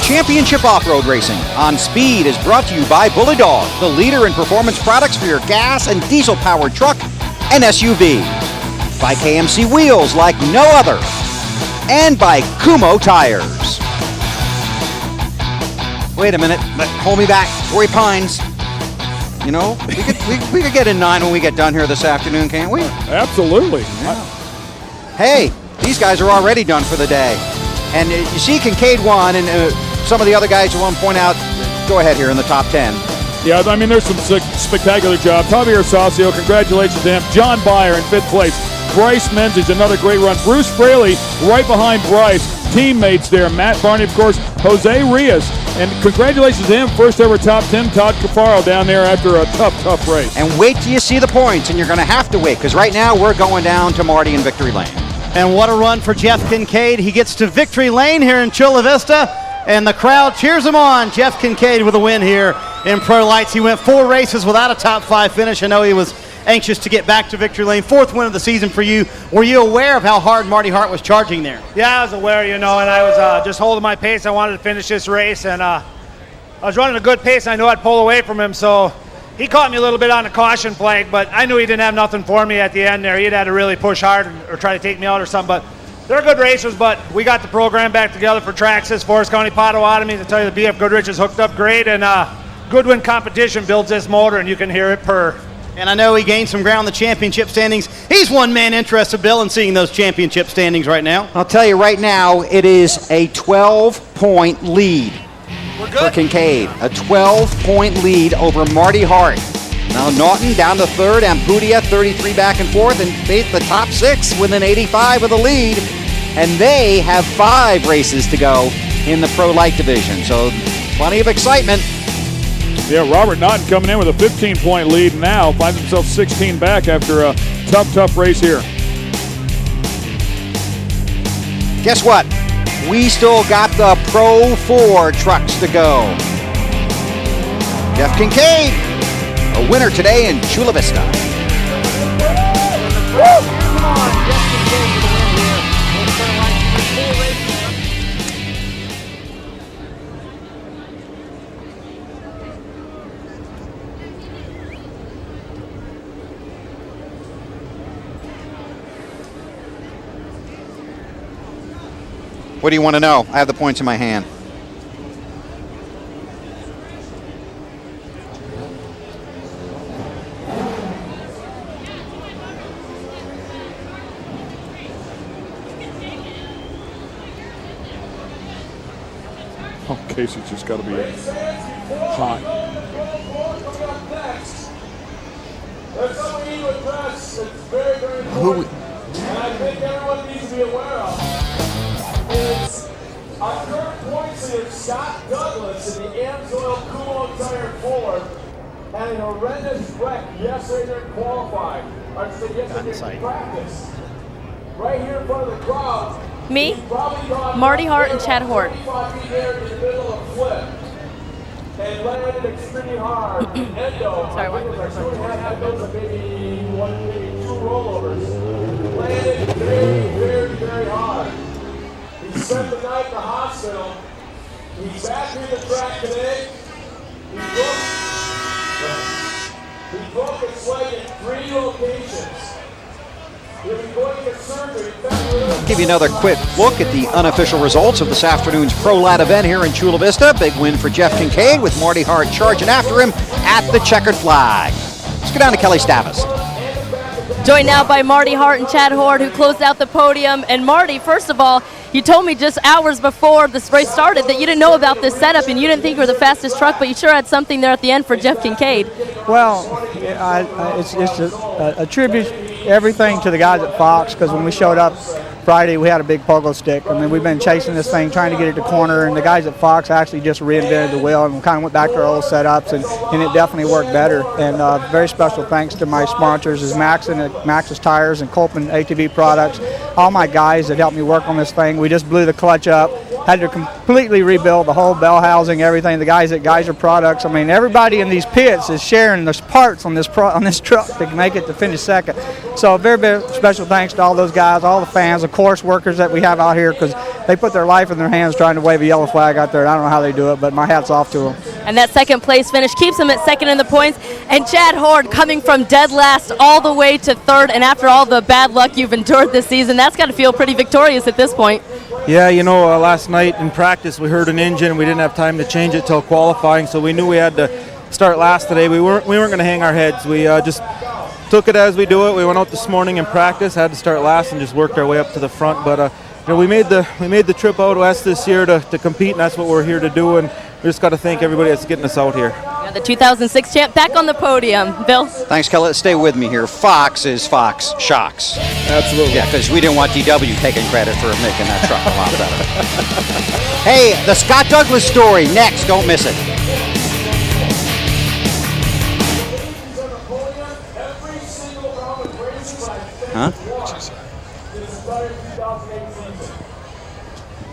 Championship Off-Road Racing on Speed is brought to you by Bully Dog, the leader in performance products for your gas and diesel-powered truck, an SUV, by KMC wheels like no other, and by Kumo tires. Wait a minute, hold me back, Torrey Pines. You know, we could get in 9 when we get done here this afternoon, can't we? Absolutely. Hey, these guys are already done for the day. And you see Kincaid won, and some of the other guys who want to point out, go ahead here in the top 10. Yeah, I mean, there's some spectacular job. Javier Saucio, congratulations to him. John Byer in 5th place. Bryce Menzies, another great run. Bruce Fraley right behind Bryce. Teammates there. Matt Barney, of course. Jose Rios. And congratulations to him. First ever top 10. Todd Cafaro down there after a tough race. And wait till you see the points, and you're going to have to wait, because right now we're going down to Marty in victory lane. And what a run for Jeff Kincaid. He gets to victory lane here in Chula Vista, and the crowd cheers him on. Jeff Kincaid with a win here in Pro Lights. He went 4 races without a top 5 finish. I know he was anxious to get back to victory lane. 4th win of the season for you. Were you aware of how hard Marty Hart was charging there? Yeah, I was aware, and I was just holding my pace. I wanted to finish this race, and I was running a good pace. I knew I'd pull away from him, so he caught me a little bit on the caution flag, but I knew he didn't have nothing for me at the end there. He'd had to really push hard or try to take me out or something, but they're good racers, but we got the program back together for Traxxas, Forest County Potawatomi. To tell you, the BF Goodrich is hooked up great, and Goodwin competition builds this motor, and you can hear it purr. And I know he gained some ground in the championship standings. He's one man interested, Bill, in seeing those championship standings right now. I'll tell you right now, it is a 12-point lead for Kincaid. A 12-point lead over Marty Hart. Now Naughton down to 3rd, Ampudia 33 back and 4th, and the top 6 with an 85 of the lead. And they have 5 races to go in the Pro Light division. So plenty of excitement. Yeah, Robert Naughton coming in with a 15-point lead now, finds himself 16 back after a tough race here. Guess what? We still got the Pro 4 trucks to go. Jeff Kincaid, a winner today in Chula Vista. What do you want to know? I have the points in my hand. Oh, Casey's just got to be hot. There's something we need to address that's very, very Who? important. And I think everyone needs to be aware of. Is our current points leader, Scott Douglas, in the Amsoil Kumo Tire Ford, had an horrendous wreck yesterday during qualifying. Or yesterday during practice. Right here in front of the crowd. Me, Marty Hart, and Chad Hort. In the middle of a flip. And landed extremely hard. Endo, Sorry, I think it was like 2.5 endos and maybe 2 rollovers. Landed very hard. He spent the night in the hospital. He's back in the track today. He broke his leg in 3 locations. He'll be going to get surgery. Give you another quick look at the unofficial results of this afternoon's Pro Lat event here in Chula Vista. Big win for Jeff Kincaid with Marty Hart charging after him at the checkered flag. Let's go down to Kelly Stavis. Joined now by Marty Hart and Chad Hort, who closed out the podium. And Marty, first of all, you told me just hours before this race started that you didn't know about this setup and you didn't think you were the fastest truck, but you sure had something there at the end for Jeff Kincaid. Well, it's a tribute, everything to the guys at Fox, because when we showed up Friday, we had a big pogo stick. I mean, we've been chasing this thing, trying to get it to corner, and the guys at Fox actually just reinvented the wheel and kind of went back to our old setups, and it definitely worked better. And very special thanks to my sponsors, is Max's Tires and Colpin ATV Products, all my guys that helped me work on this thing. We just blew the clutch up, had to completely rebuild the whole bell housing, everything. The guys at Geyser Products, I mean, everybody in these pits is sharing their parts on this truck to make it to finish second. So very special thanks to all those guys, all the fans, the course workers that we have out here, because they put their life in their hands trying to wave a yellow flag out there. I don't know how they do it, but my hat's off to them. And that second place finish keeps him at second in the points. And Chad Horde coming from dead last all the way to third. And after all the bad luck you've endured this season, that's got to feel pretty victorious at this point. Yeah, last night in practice we heard an engine. We didn't have time to change it till qualifying, so we knew we had to start last today. We weren't going to hang our heads. We just took it as we do it. We went out this morning in practice, had to start last, and just worked our way up to the front. But we made the trip out west this year to compete, and that's what we're here to do. And we just got to thank everybody that's getting us out here. Yeah, the 2006 champ back on the podium. Bill? Thanks, Kelly. Stay with me here. Fox is Fox Shocks. Absolutely. Yeah, because we didn't want DW taking credit for making that truck a lot better. Hey, the Scott Douglas story next. Don't miss it. Huh?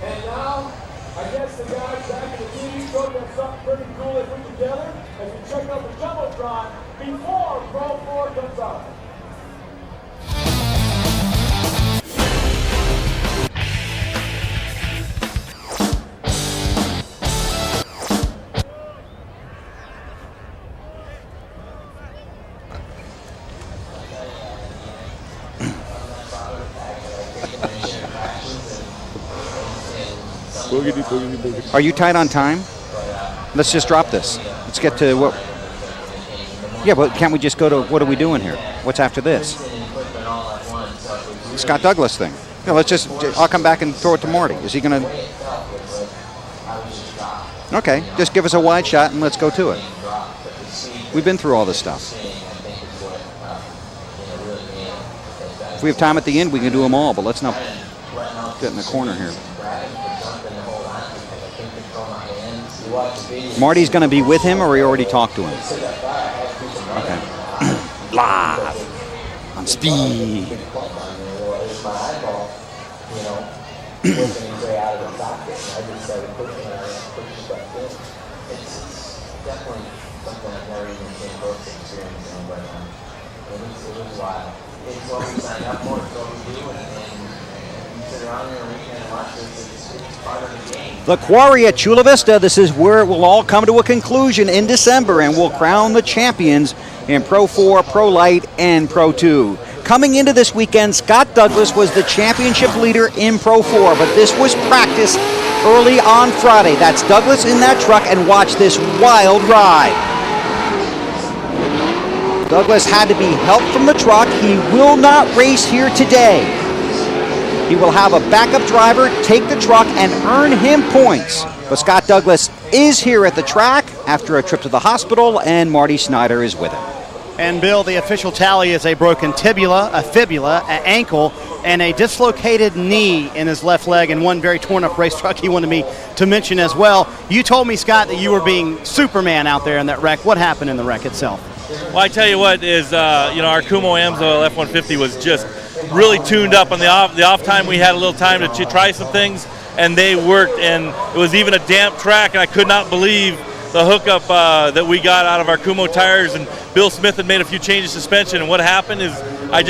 And now, I guess the guys back in the TV showed them something pretty cool they put together as we check out the Jumbotron before Pro 4 comes out. Boogity, boogity, boogity. Are you tight on time? Let's just drop this. Let's get to what. Yeah, but can't we just go to what are we doing here? What's after this? Scott Douglas thing. Yeah, let's just. I'll come back and throw it to Marty. Is he gonna? Okay, just give us a wide shot and let's go to it. We've been through all this stuff. If we have time at the end, we can do them all, but let's not get in the corner here. Marty's going to be with him, or he already talked to him? Okay. Live on speed. It's what we signed up for, it's what we do, and you sit around here and weekend and watch this, it's part of the game. The quarry at Chula Vista. This is where it will all come to a conclusion in December, and we'll crown the champions in Pro 4, Pro Light, and Pro 2. Coming into this weekend, Scott Douglas was the championship leader in Pro 4, but this was practice early on Friday. That's Douglas in that truck, and watch this wild ride. Douglas had to be helped from the truck. He will not race here today. He will have a backup driver take the truck and earn him points. But Scott Douglas is here at the track after a trip to the hospital, and Marty Snyder is with him. And Bill, the official tally is a broken tibia, a fibula, an ankle, and a dislocated knee in his left leg, and one very torn up race truck he wanted me to mention as well. You told me, Scott, that you were being Superman out there in that wreck. What happened in the wreck itself? Well, I tell you what is, our Kumo Amsoil F-150 was just really tuned up. On the off time, we had a little time to try some things, and they worked. And it was even a damp track, and I could not believe the hookup that we got out of our Kumo tires. And Bill Smith had made a few changes to suspension. And what happened is I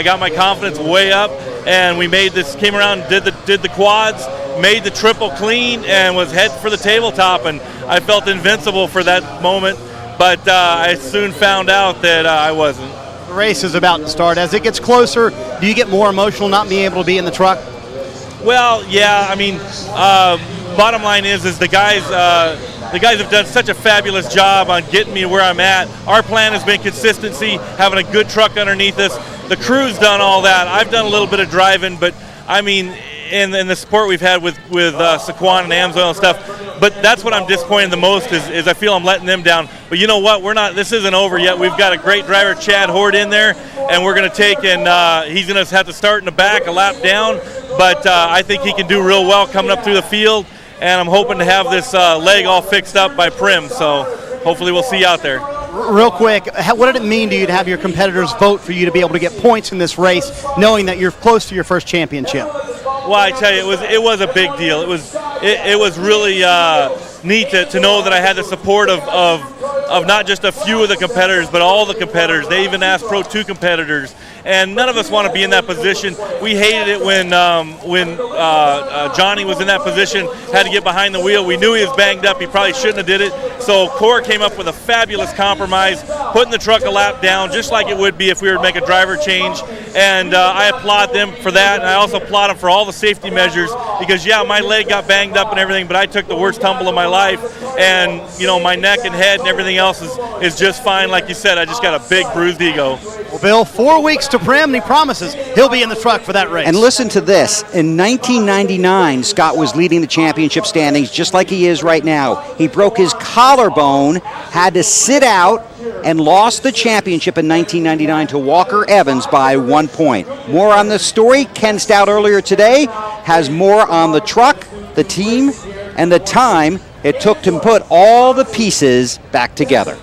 got my confidence way up, and we came around, did the quads, made the triple clean, and was head for the tabletop. And I felt invincible for that moment. But I soon found out that I wasn't. The race is about to start. As it gets closer, do you get more emotional not being able to be in the truck? Well, yeah. I mean, bottom line is the guys have done such a fabulous job on getting me where I'm at. Our plan has been consistency, having a good truck underneath us. The crew's done all that. I've done a little bit of driving, but I mean, in the support we've had with Saquon and Amsoil and stuff. But that's what I'm disappointed the most is I feel I'm letting them down. But you know what? This isn't over yet. We've got a great driver, Chad Horde, in there, and we're going to take he's going to have to start in the back, a lap down. But I think he can do real well coming up through the field, and I'm hoping to have this leg all fixed up by Prim. So hopefully we'll see you out there. Real quick, what did it mean to you to have your competitors vote for you to be able to get points in this race, knowing that you're close to your first championship? Well, I tell you, it was a big deal. It was really neat to know that I had the support of of not just a few of the competitors, but all the competitors. They even asked Pro 2 competitors, and none of us want to be in that position. We hated it when Johnny was in that position, had to get behind the wheel. We knew he was banged up. He probably shouldn't have did it. So CORR came up with a fabulous compromise, putting the truck a lap down, just like it would be if we were to make a driver change. And I applaud them for that, and I also applaud them for all the safety measures, because yeah, my leg got banged up and everything, but I took the worst tumble of my life, and you know, my neck and head and everything else is just fine. Like you said, I just got a big bruised ego. Well, Bill, 4 weeks to Prim, and he promises he'll be in the truck for that race. And listen to this. In 1999, Scott was leading the championship standings just like he is right now. He broke his collarbone, had to sit out, and lost the championship in 1999 to Walker Evans by 1 point. More on this story. Ken Stout earlier today has more on the truck, the team, and the time it took to put all the pieces back together.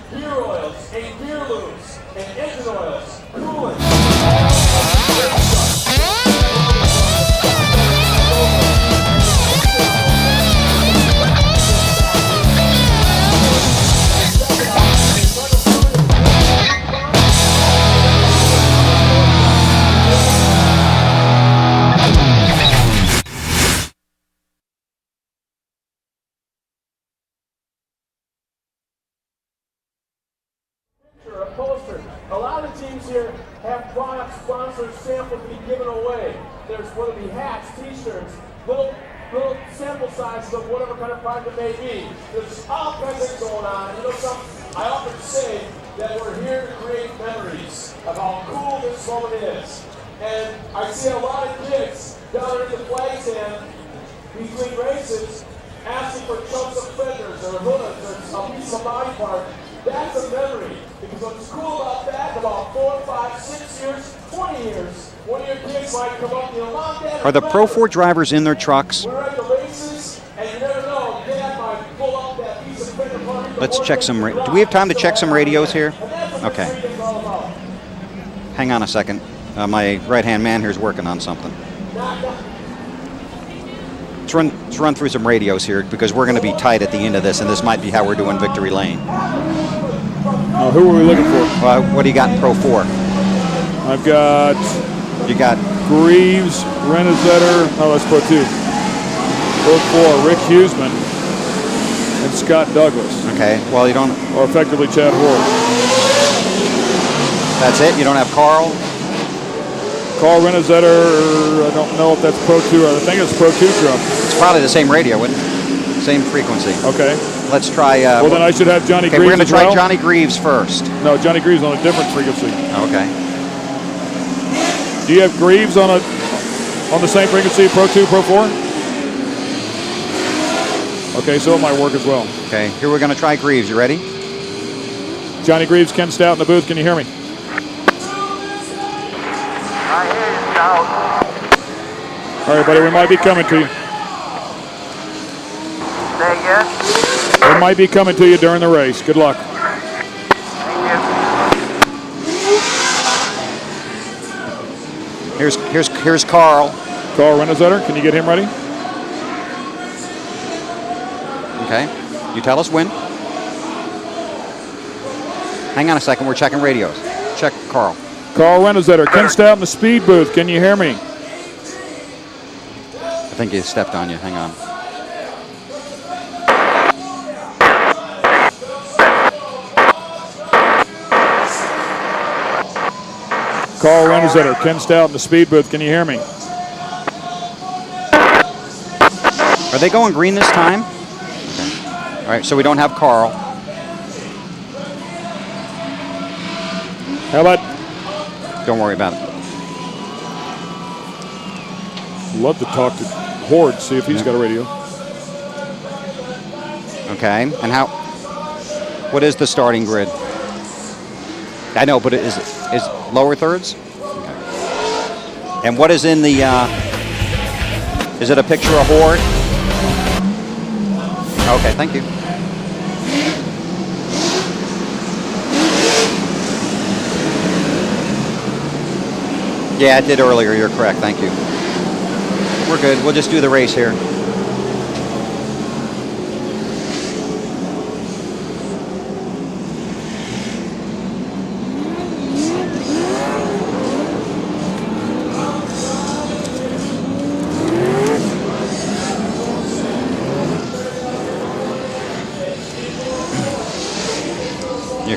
A lot of the teams here have product sponsor samples to be given away. There's whether it be hats, t-shirts, little sample sizes of whatever kind of product it may be. There's all kinds of things going on. You know something? I often say that we're here to create memories of how cool this moment is. And I see a lot of kids down at the flag stand between races asking for chunks of fenders or hoods or a piece of body part. That's a memory. Because what's cool about that, about 4, 5, 6 years, 20 years, one of your kids might come up and you know, Mom, Dad, Are the Pro 4 drivers in their trucks? we're at the races, and you never know, Dad might pull up that piece of fender part. Let's check some. Do we have time to check some radios here? Okay. Hang on a second. My right-hand man here is working on something. Let's run through some radios here because we're going to be tight at the end of this, and this might be how we're doing Victory Lane. Who are we looking for? What do you got in Pro 4? I've got... You got... Greaves, Renazetter. Oh, that's Pro 2. Pro 4, Rick Huseman, and Scott Douglas. Okay, well, you don't... Or effectively Chad Ward. That's it? You don't have Carl? Carl Renazetter, I don't know if that's Pro 2. I think it's Pro 2 truck. It's probably the same radio, wouldn't it? Same frequency. Okay. Let's try... well, then I should have Johnny Greaves. We're going to try well. Johnny Greaves first. No, Johnny Greaves on a different frequency. Okay. Do you have Greaves on the same frequency, Pro 2, Pro 4? Okay, so it might work as well. Okay, here we're going to try Greaves. You ready? Johnny Greaves, Ken Stout in the booth. Can you hear me? I hear you, Stout. All right, buddy, we might be coming to you. Say again? We might be coming to you during the race. Good luck. Here's Carl. Carl Renazetter, can you get him ready? Okay. You tell us when. Hang on a second. We're checking radios. Check Carl. Carl Renazetter, Ken Stout in the speed booth. Can you hear me? I think he stepped on you. Hang on. Carl Renazetter, Ken Stout in the speed booth. Can you hear me? Are they going green this time? Okay. All right, so we don't have Carl. How about? Don't worry about it. Love to talk to Horde, see if he's got a radio. Okay, and what is the starting grid? I know, but is lower thirds? Okay. And what is in the, is it a picture of Horde? Okay, thank you. Yeah, it did earlier, you're correct, thank you. We're good, we'll just do the race here.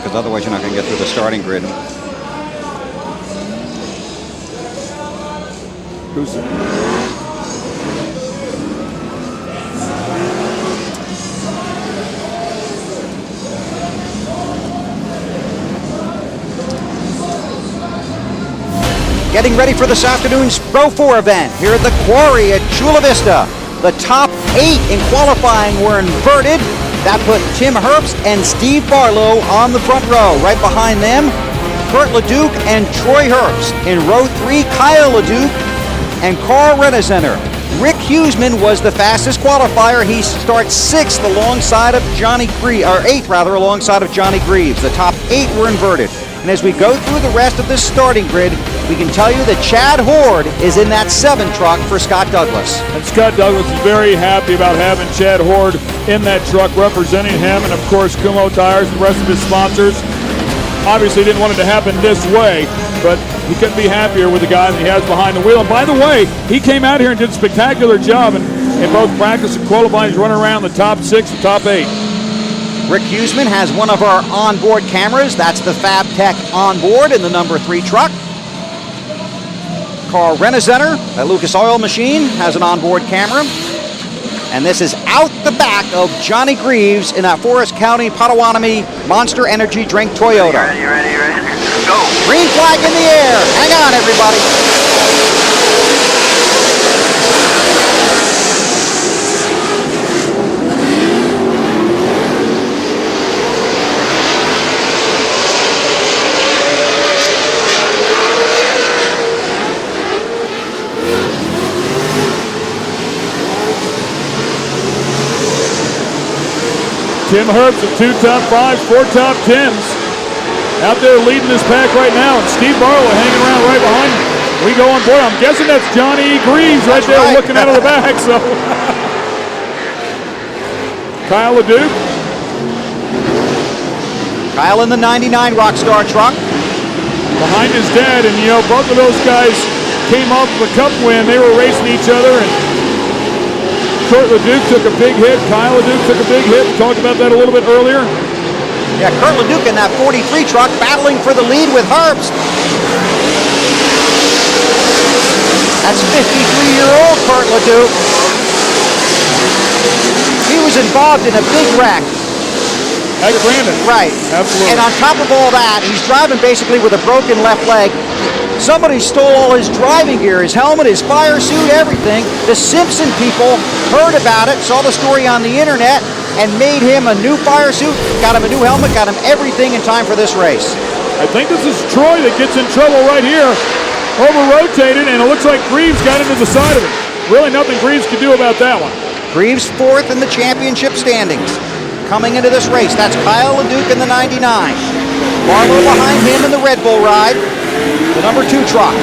because otherwise you're not going to get through the starting grid. Who's Getting ready for this afternoon's Pro 4 event here at the Quarry at Chula Vista. The top 8 in qualifying were inverted. That put Tim Herbst and Steve Barlow on the front row. Right behind them, Kurt LeDuc and Troy Herbst. In row 3, Kyle LeDuc and Carl Rennesenter. Rick Huseman was the fastest qualifier. He starts 6th alongside of Johnny Greaves, or 8th rather, alongside of Johnny Greaves. The top 8 were inverted. And as we go through the rest of this starting grid, we can tell you that Chad Horde is in that 7 truck for Scott Douglas. And Scott Douglas is very happy about having Chad Horde in that truck representing him, and of course Kumho Tires and the rest of his sponsors. Obviously didn't want it to happen this way, but he couldn't be happier with the guy that he has behind the wheel. And by the way, he came out here and did a spectacular job in both practice and qualifying. He's running around the top 6 and top 8. Rick Huseman has one of our onboard cameras. That's the Fab Tech onboard in the number 3 truck. Carl Rennesenter, that Lucas Oil machine, has an onboard camera. And this is out the back of Johnny Greaves in that Forest County Potawatomi Monster Energy Drink Toyota. Ready? Go. Green flag in the air. Hang on, everybody. Tim Herbst with 2 top 5s, 4 top 10s. Out there leading this pack right now, and Steve Barlow hanging around right behind him. We go on board. I'm guessing that's Johnny Greaves right there looking out of the back. So Kyle LeDuc. Kyle in the 99 Rockstar truck. Behind his dad, and you know, both of those guys came off of a cup win. They were racing each other, and Kurt LeDuc took a big hit. Kyle LeDuc took a big hit. We talked about that a little bit earlier. Yeah, Kurt LeDuc in that 43 truck battling for the lead with Herbst. That's 53-year-old Kurt LeDuc. He was involved in a big wreck. At Brandon. Right. Absolutely. And on top of all that, he's driving basically with a broken left leg. Somebody stole all his driving gear, his helmet, his fire suit, everything. The Simpson people heard about it, saw the story on the internet, and made him a new fire suit, got him a new helmet, got him everything in time for this race. I think this is Troy that gets in trouble right here. Over-rotated, and it looks like Greaves got into the side of it. Really nothing Greaves could do about that one. Greaves 4th in the championship standings. Coming into this race, that's Kyle LeDuc in the 99. Barlow behind him in the Red Bull ride. The number 2 truck.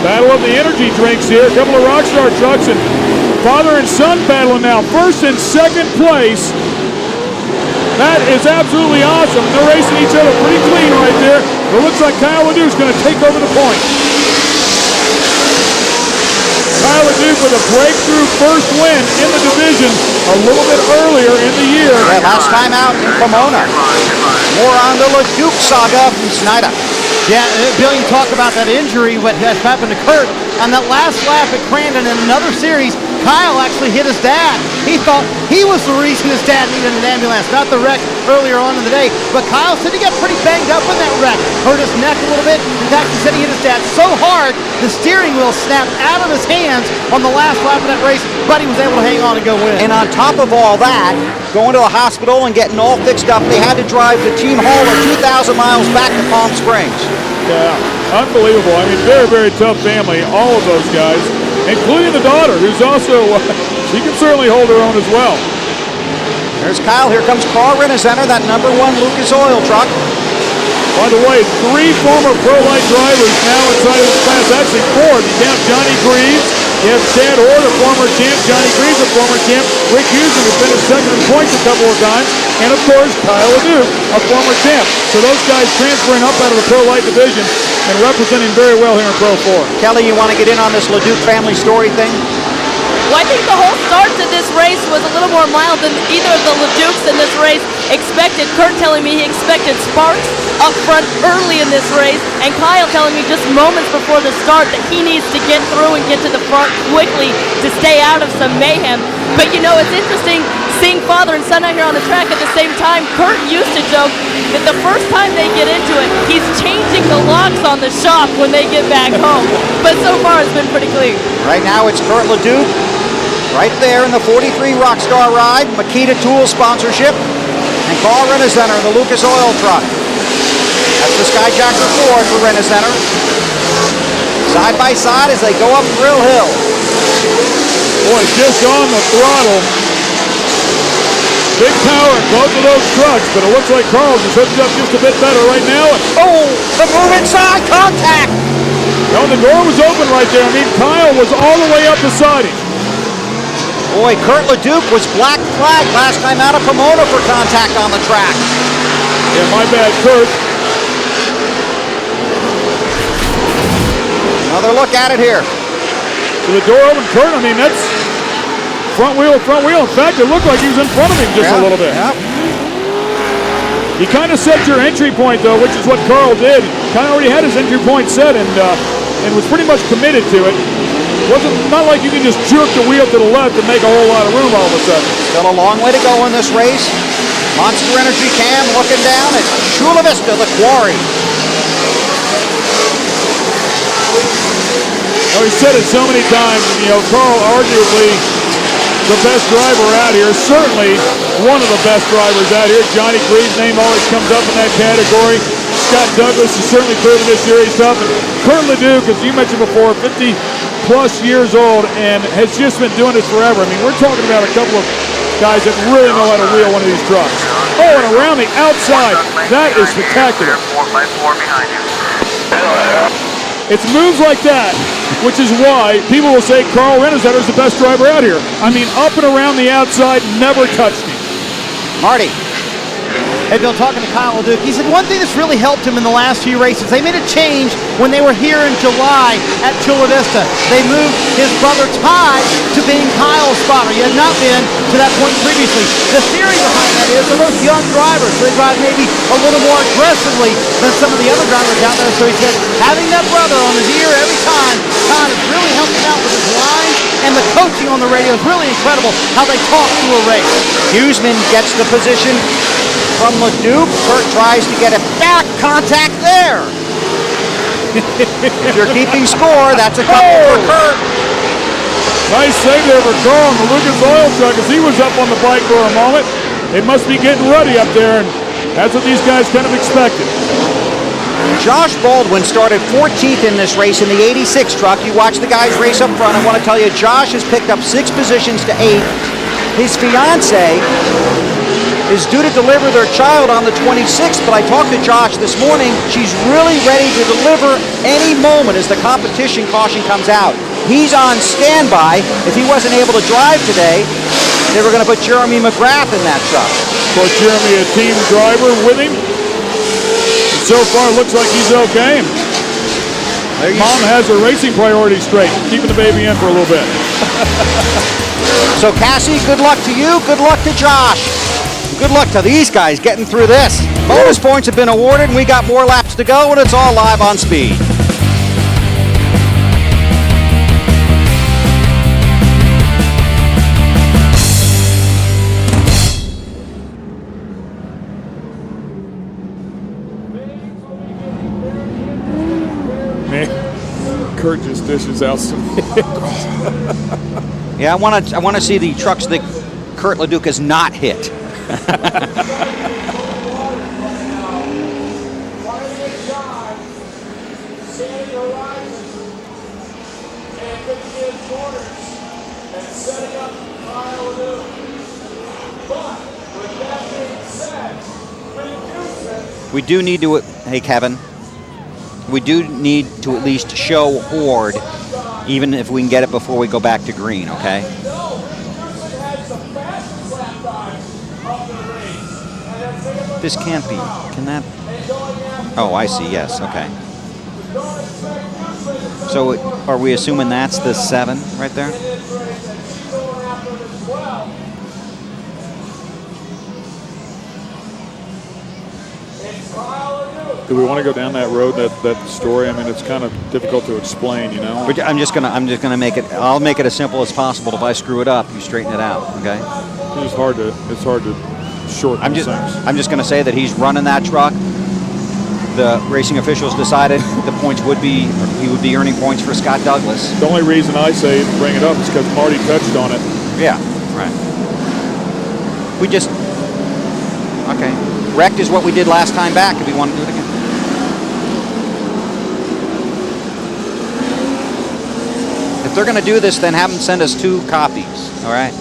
Battle of the energy drinks here. A couple of Rockstar trucks, and father and son battling now. 1st and 2nd place. That is absolutely awesome. They're racing each other pretty clean right there. It looks like Kyle LeDuc's going to take over the point. Kyle LeDuc with a breakthrough first win in the division a little bit earlier in the year. Yeah, last time out in Pomona. More on the LeDuc saga from Snyder. Yeah, Bill, you talk about that injury, what has happened to Kurt. On that last lap at Crandon in another series, Kyle actually hit his dad. He thought he was the reason his dad needed an ambulance, not the wreck earlier on in the day. But Kyle said he got pretty banged up in that wreck. Hurt his neck a little bit. In fact, he said he hit his dad so hard, the steering wheel snapped out of his hands on the last lap of that race, but he was able to hang on and go win. And on top of all that, going to the hospital and getting all fixed up, they had to drive the team hauler 2,000 miles back to Palm Springs. Yeah, unbelievable. I mean, very, very tough family, all of those guys, including the daughter, who's also, she can certainly hold her own as well. There's Kyle. Here comes Carl Rennesenter, that number 1 Lucas Oil truck. By the way, 3 former Pro Light drivers now inside of this class. Actually 4. If you count Johnny Greaves, you have Chad Horde, a former champ, Johnny Greaves, a former champ, Rick Huseman, who's finished 2nd in points a couple of times, and of course, Kyle LeDuc, a former champ. So those guys transferring up out of the Pro Light division and representing very well here in Pro 4. Kelly, you want to get in on this LeDuc family story thing? Well, I think the whole start to this race was a little more mild than either of the LeDucs in this race. expected, Kurt telling me he expected sparks up front early in this race, and Kyle telling me just moments before the start that he needs to get through and get to the front quickly to stay out of some mayhem. But you know, it's interesting seeing father and son out here on the track at the same time. Kurt used to joke that the first time they get into it, he's changing the locks on the shop when they get back home. But so far it's been pretty clean. Right now it's Kurt LeDuc, right there in the 43 Rockstar ride, Makita Tool sponsorship, and Carl Renner in the Lucas Oil truck. That's the Skyjacker Ford for Renner. Side by side as they go up Thrill Hill. Boy, just on the throttle. Big power in both of those trucks, but it looks like Carl's is hooked up just a bit better right now. Oh, the move inside, contact! No, the door was open right there. I mean, Kyle was all the way up beside him. Boy, Kurt LeDuc was black flag last time out of Pomona for contact on the track. Yeah, my bad, Kurt. Another look at it here. So the door open, Kurt, I mean, that's front wheel. In fact, it looked like he was in front of him just a little bit. Yeah. He kind of set your entry point, though, which is what Carl did. Kind of already had his entry point set and was pretty much committed to it. Wasn't not like you can just jerk the wheel to the left and make a whole lot of room all of a sudden. Still a long way to go in this race. Monster Energy Cam looking down at Chula Vista, the quarry. He said it so many times, Carl arguably the best driver out here, certainly one of the best drivers out here. Johnny Greaves' name always comes up in that category. Scott Douglas is certainly proving this series tough. And Kurt LeDuc, as you mentioned before, 50-plus years old and has just been doing this forever. I mean, we're talking about a couple of guys that really know how to wheel one of these trucks. Oh, and around the outside, that is spectacular. 4x4 behind you. It's moves like that, which is why people will say Carl Renner is the best driver out here. I mean, up and around the outside, never touched him. Marty. Hey, Bill, talking to Kyle LeDuc, he said one thing that's really helped him in the last few races, they made a change when they were here in July at Chula Vista. They moved his brother Ty to being Kyle's spotter. He had not been to that point previously. The theory behind that is they're both young drivers, so they drive maybe a little more aggressively than some of the other drivers out there. So he said having that brother on his ear every time kind of really helped him out with his lines, and the coaching on the radio is really incredible how they talk through a race. Huseman gets the position from LeDuc. Kurt tries to get it back. Contact there. If you're keeping score, that's a couple for Kurt. Nice save there for Carl on the Lucas Oil truck as he was up on the bike for a moment. They must be getting ready up there, and that's what these guys kind of expected. Josh Baldwin started 14th in this race in the 86 truck. You watch the guys race up front. I want to tell you, Josh has picked up 6 positions to 8. His fiance is due to deliver their child on the 26th, but I talked to Josh this morning. She's really ready to deliver any moment as the competition caution comes out. He's on standby. If he wasn't able to drive today, they were going to put Jeremy McGrath in that truck. Of course, Jeremy, a team driver with him. And so far, it looks like he's okay. Mom has her racing priorities straight, keeping the baby in for a little bit. So, Cassie, good luck to you. Good luck to Josh. Good luck to these guys getting through this. Bonus points have been awarded, and we got more laps to go, and it's all live on Speed. Man, Kurt just dishes out some vehicles. Yeah, I want to see the trucks that Kurt LeDuc has not hit. We do need to, hey Kevin, we do need to at least show Horde, even if we can get it before we go back to green, okay? This can't be, can that? Oh, I see, yes, okay. So are we assuming that's the 7 right there? Do we want to go down that road, that story? I mean, it's kind of difficult to explain, you know. But I'm just gonna make it. I'll make it as simple as possible. If I screw it up, you straighten it out. Okay. It's hard to shorten. I'm just gonna say that he's running that truck. The racing officials decided he would be earning points for Scott Douglas. The only reason I say bring it up is because Marty touched on it. Yeah. Right. Okay. Wrecked is what we did last time back. If we want to do it again. If they're going to do this, then have them send us 2 copies. All right.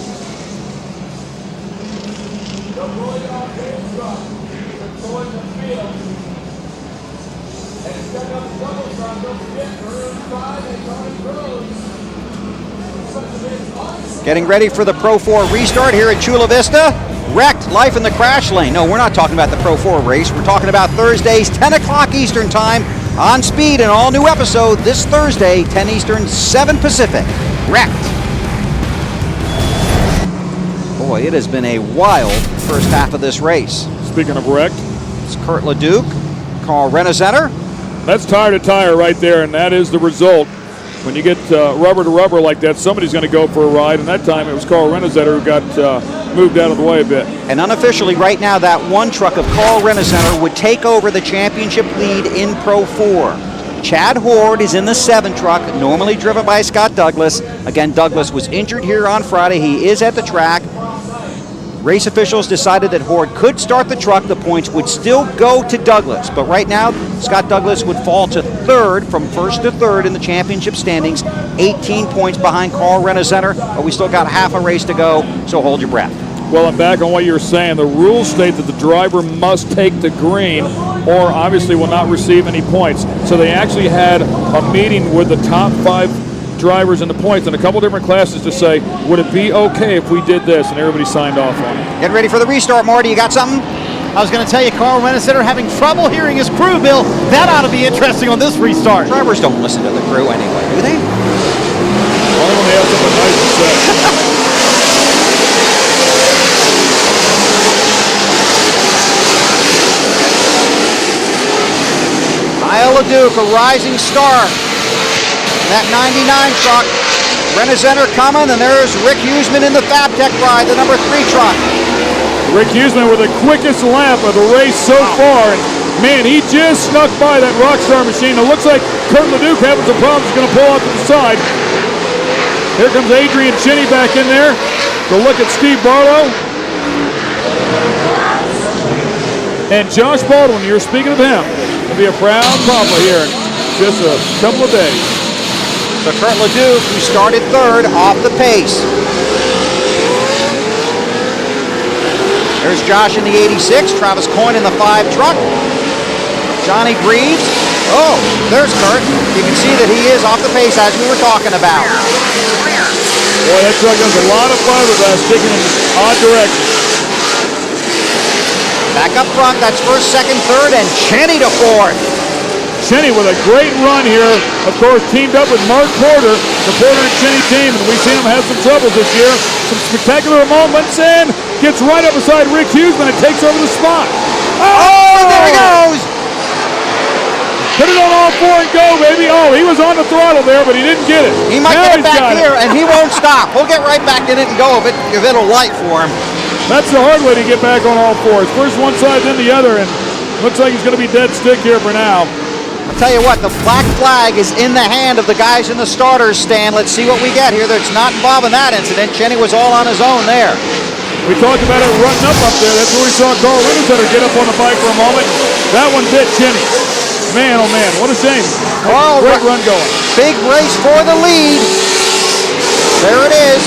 Getting ready for the Pro 4 restart here at Chula Vista. Wrecked, life in the crash lane. No, we're not talking about the Pro 4 race. We're talking about Thursdays, 10 o'clock Eastern time on Speed, an all-new episode this Thursday, 10 Eastern, 7 Pacific. Wrecked. Boy, it has been a wild first half of this race. Speaking of wrecked, it's Kurt LeDuc, Carl Renezenter. That's tire to tire right there, and that is the result. When you get rubber to rubber like that, somebody's going to go for a ride, and that time it was Carl Renezenter who got moved out of the way a bit. And unofficially, right now, that one truck of Carl Renezenter would take over the championship lead in Pro 4. Chad Horde is in the 7 truck, normally driven by Scott Douglas. Again, Douglas was injured here on Friday. He is at the track. Race officials decided that Horde could start the truck. The points would still go to Douglas. But right now, Scott Douglas would fall to 3rd, from 1st to 3rd in the championship standings, 18 points behind Carl Renezenter. But we still got half a race to go, so hold your breath. Well, I'm back on what you were saying. The rules state that the driver must take the green or obviously will not receive any points. So they actually had a meeting with the top 5 drivers in the points in a couple different classes to say, would it be okay if we did this? And everybody signed off on it. Get ready for the restart, Marty. You got something? I was going to tell you, Carl Renezenter having trouble hearing his crew, Bill. That ought to be interesting on this restart. Drivers don't listen to the crew anyway, do they? Only when they have something nice to say. Kyle LeDuc, a rising star. That 99 truck. Renezenter coming, and there's Rick Huseman in the FabTech ride, the number 3 truck. Rick Huseman with the quickest lap of the race so far. And man, he just snuck by that Rockstar machine. It looks like Kurt LeDuc having some problems. He's going to pull off to the side. Here comes Adrian Chinney back in there to look at Steve Barlow. And Josh Baldwin, you're speaking of him, will be a proud papa here in just a couple of days. So Kurt LeDuc, who started 3rd, off the pace. There's Josh in the 86, Travis Coyne in the 5 truck. Johnny Greaves. Oh, there's Kurt. You can see that he is off the pace as we were talking about. Boy, that truck has a lot of fiberglass sticking in odd directions. Back up front, that's 1st, 2nd, 3rd, and Cheney to 4th. Cheney with a great run here, of course, teamed up with Mark Porter, the Porter and Cheney team, and we've seen him have some troubles this year. Some spectacular moments, and gets right up beside Rick Huseman and takes over the spot. Oh, there he goes! Put it on all 4 and go, baby. Oh, he was on the throttle there, but he didn't get it. He might get it back here, and he won't stop. He'll get right back in it and go if it'll light for him. That's the hard way to get back on all 4s. First one side, then the other, and looks like he's going to be dead stick here for now. I'll tell you what, the black flag is in the hand of the guys in the starters stand. Let's see what we get here. That's not involving that incident. Cheney was all on his own there. We talked about it running up there. That's where we saw Carl Renezenter get up on the bike for a moment. That one bit Cheney. Man, oh man, what a shame. Carl, great run going. Big race for the lead. There it is.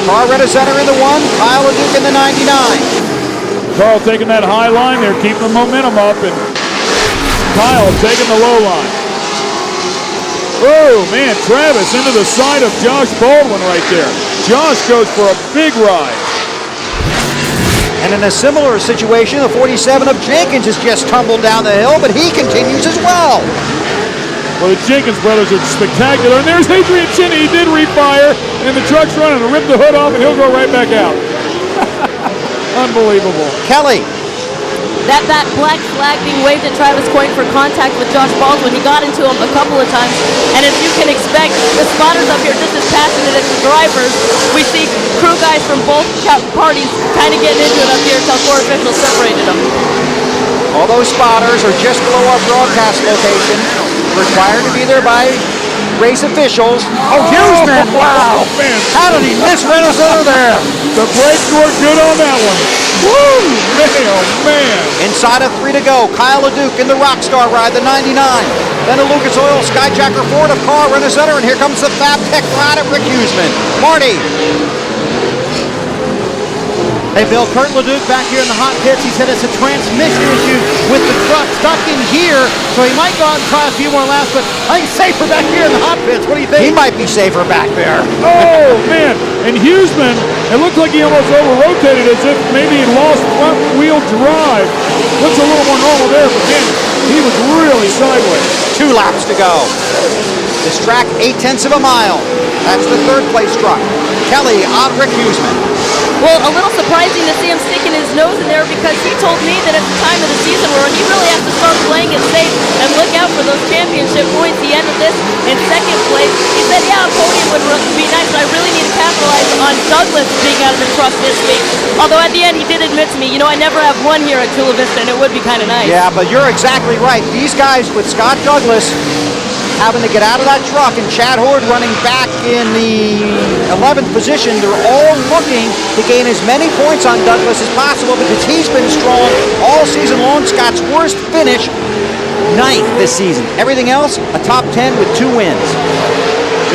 Carl Renezenter in the 1, Kyle LeDuc in the 99. Carl taking that high line there, keeping the momentum up, and Kyle taking the low line. Oh, man, Travis into the side of Josh Baldwin right there. Josh goes for a big ride. And in a similar situation, the 47 of Jenkins has just tumbled down the hill, but he continues as well. Well, the Jenkins brothers are spectacular. And there's Adrian Chinney. He did refire, and the truck's running. Rip the hood off, and he'll go right back out. Unbelievable. Kelly. That black flag being waved at Travis Coyne for contact with Josh Baldwin. He got into him a couple of times. And as you can expect, the spotters up here just as passionate as the drivers. We see crew guys from both parties kind of getting into it up here until CORR officials separated them. All those spotters are just below our broadcast location, required to be there by race officials. Oh, Hughesman, wow! Man. How did he miss Renaissance there? The brakes were good on that one. Woo! Man, oh man. Inside of 3 to go, Kyle LeDuc in the Rockstar ride, the 99. Then a Lucas Oil Skyjacker Ford of CORR Renaissance, and here comes the Fab Tech ride of Rick Hughesman. Marty. Hey, Bill, Kurt LeDuc back here in the hot pits. He said it's a transmission issue with the truck stuck in here, so he might go out and try a few more laps, but I think safer back here in the hot pits. What do you think? He might be safer back there. Oh, man. And Hughesman, it looked like he almost over-rotated as if maybe he lost front-wheel drive. Looks a little more normal there, but then he was really sideways. 2 laps to go. This track, 0.8 of a mile. That's the third place truck. Kelly on Rick Hughesman. Well, a little surprising to see him sticking his nose in there because he told me that at the time of the season where he really has to start playing it safe and look out for those championship points. He ended this in second place. He said, yeah, a podium would be nice, but I really need to capitalize on Douglas being out of the truck this week. Although at the end, he did admit to me, you know, I never have won here at Chula Vista, and it would be kind of nice. Yeah, but you're exactly right. These guys with Scott Douglas having to get out of that truck and Chad Horde running back in the 11th position, they're all looking to gain as many points on Douglas as possible because he's been strong all season long. Scott's worst finish, 9th this season. Everything else, a top 10 with 2 wins.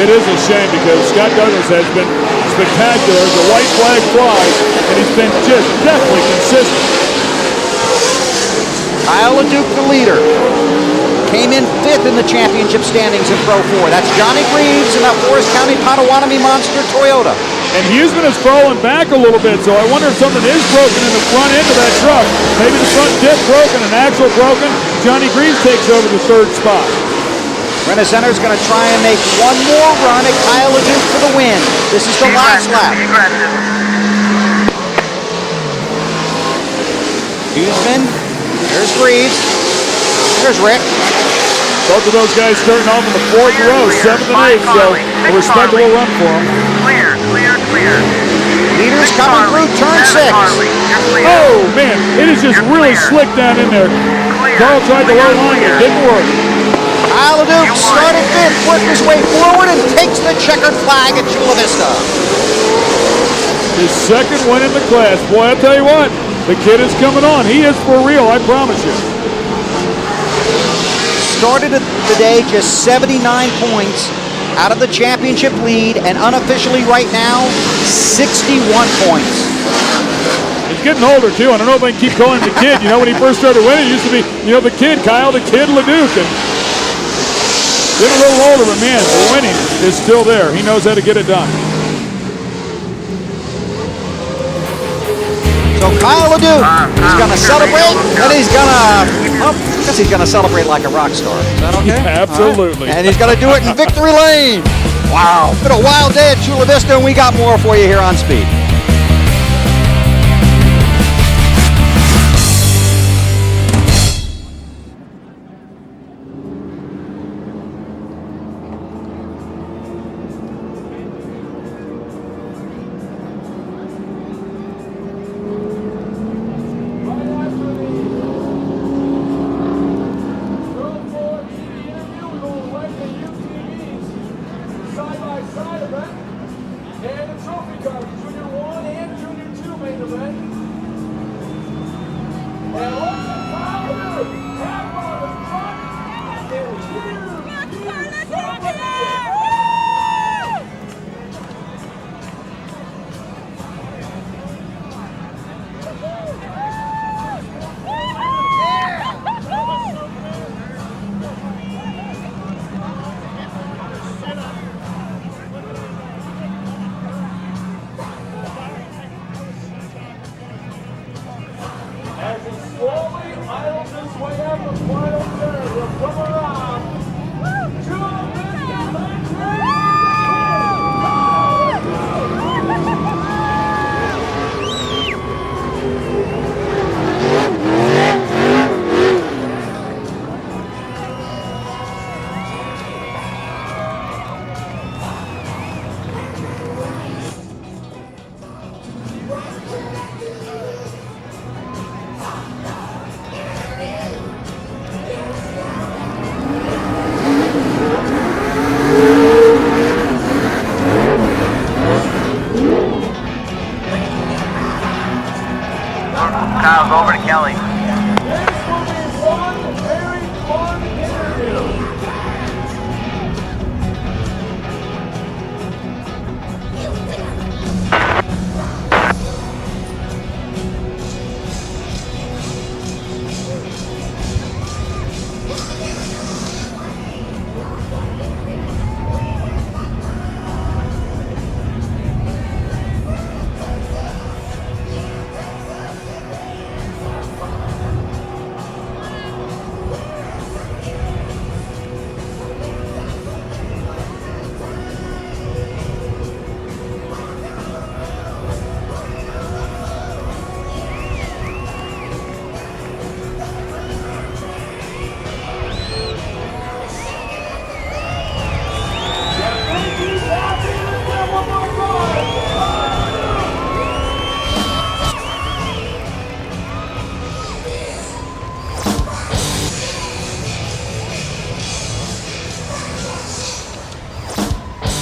It is a shame because Scott Douglas has been spectacular. The white flag flies, and he's been just definitely consistent. Kyle LeDuc, the leader, came in 5th in the championship standings in Pro 4. That's Johnny Greaves in that Forest County Potawatomi Monster Toyota. And Hughesman has fallen back a little bit, so I wonder if something is broken in the front end of that truck. Maybe the front diff broken, an axle broken. Johnny Greaves takes over the 3rd spot. Renaissance is going to try and make one more run at Kyle LeDuc for the win. This is the last lap. Hughesman, there's Greaves, there's Rick. Both of those guys starting off in the 4th row, 7th and 8th, so a respectable run for them. Clear. Leaders coming through turn 6. Oh, man, it is just really slick down in there. Carl tried the low line, it didn't work. Kyle LeDuc started 5th, worked his way forward, and takes the checkered flag at Chula Vista. His 2nd win in the class. Boy, I'll tell you what, the kid is coming on. He is for real, I promise you. Started the day just 79 points out of the championship lead, and unofficially right now, 61 points. He's getting older too. I don't know if I can keep calling him the kid. You know, when he first started winning, it used to be, you know, the kid, Kyle, the kid LeDuc. And getting a little older, but man, the winning is still there. He knows how to get it done. So Kyle LeDuc is going to celebrate, and he's going to, I guess he's going to celebrate like a rock star. Is that okay? Yeah, absolutely. Right. And he's going to do it in Victory Lane. Wow. It's been a wild day at Chula Vista, and we got more for you here on Speed.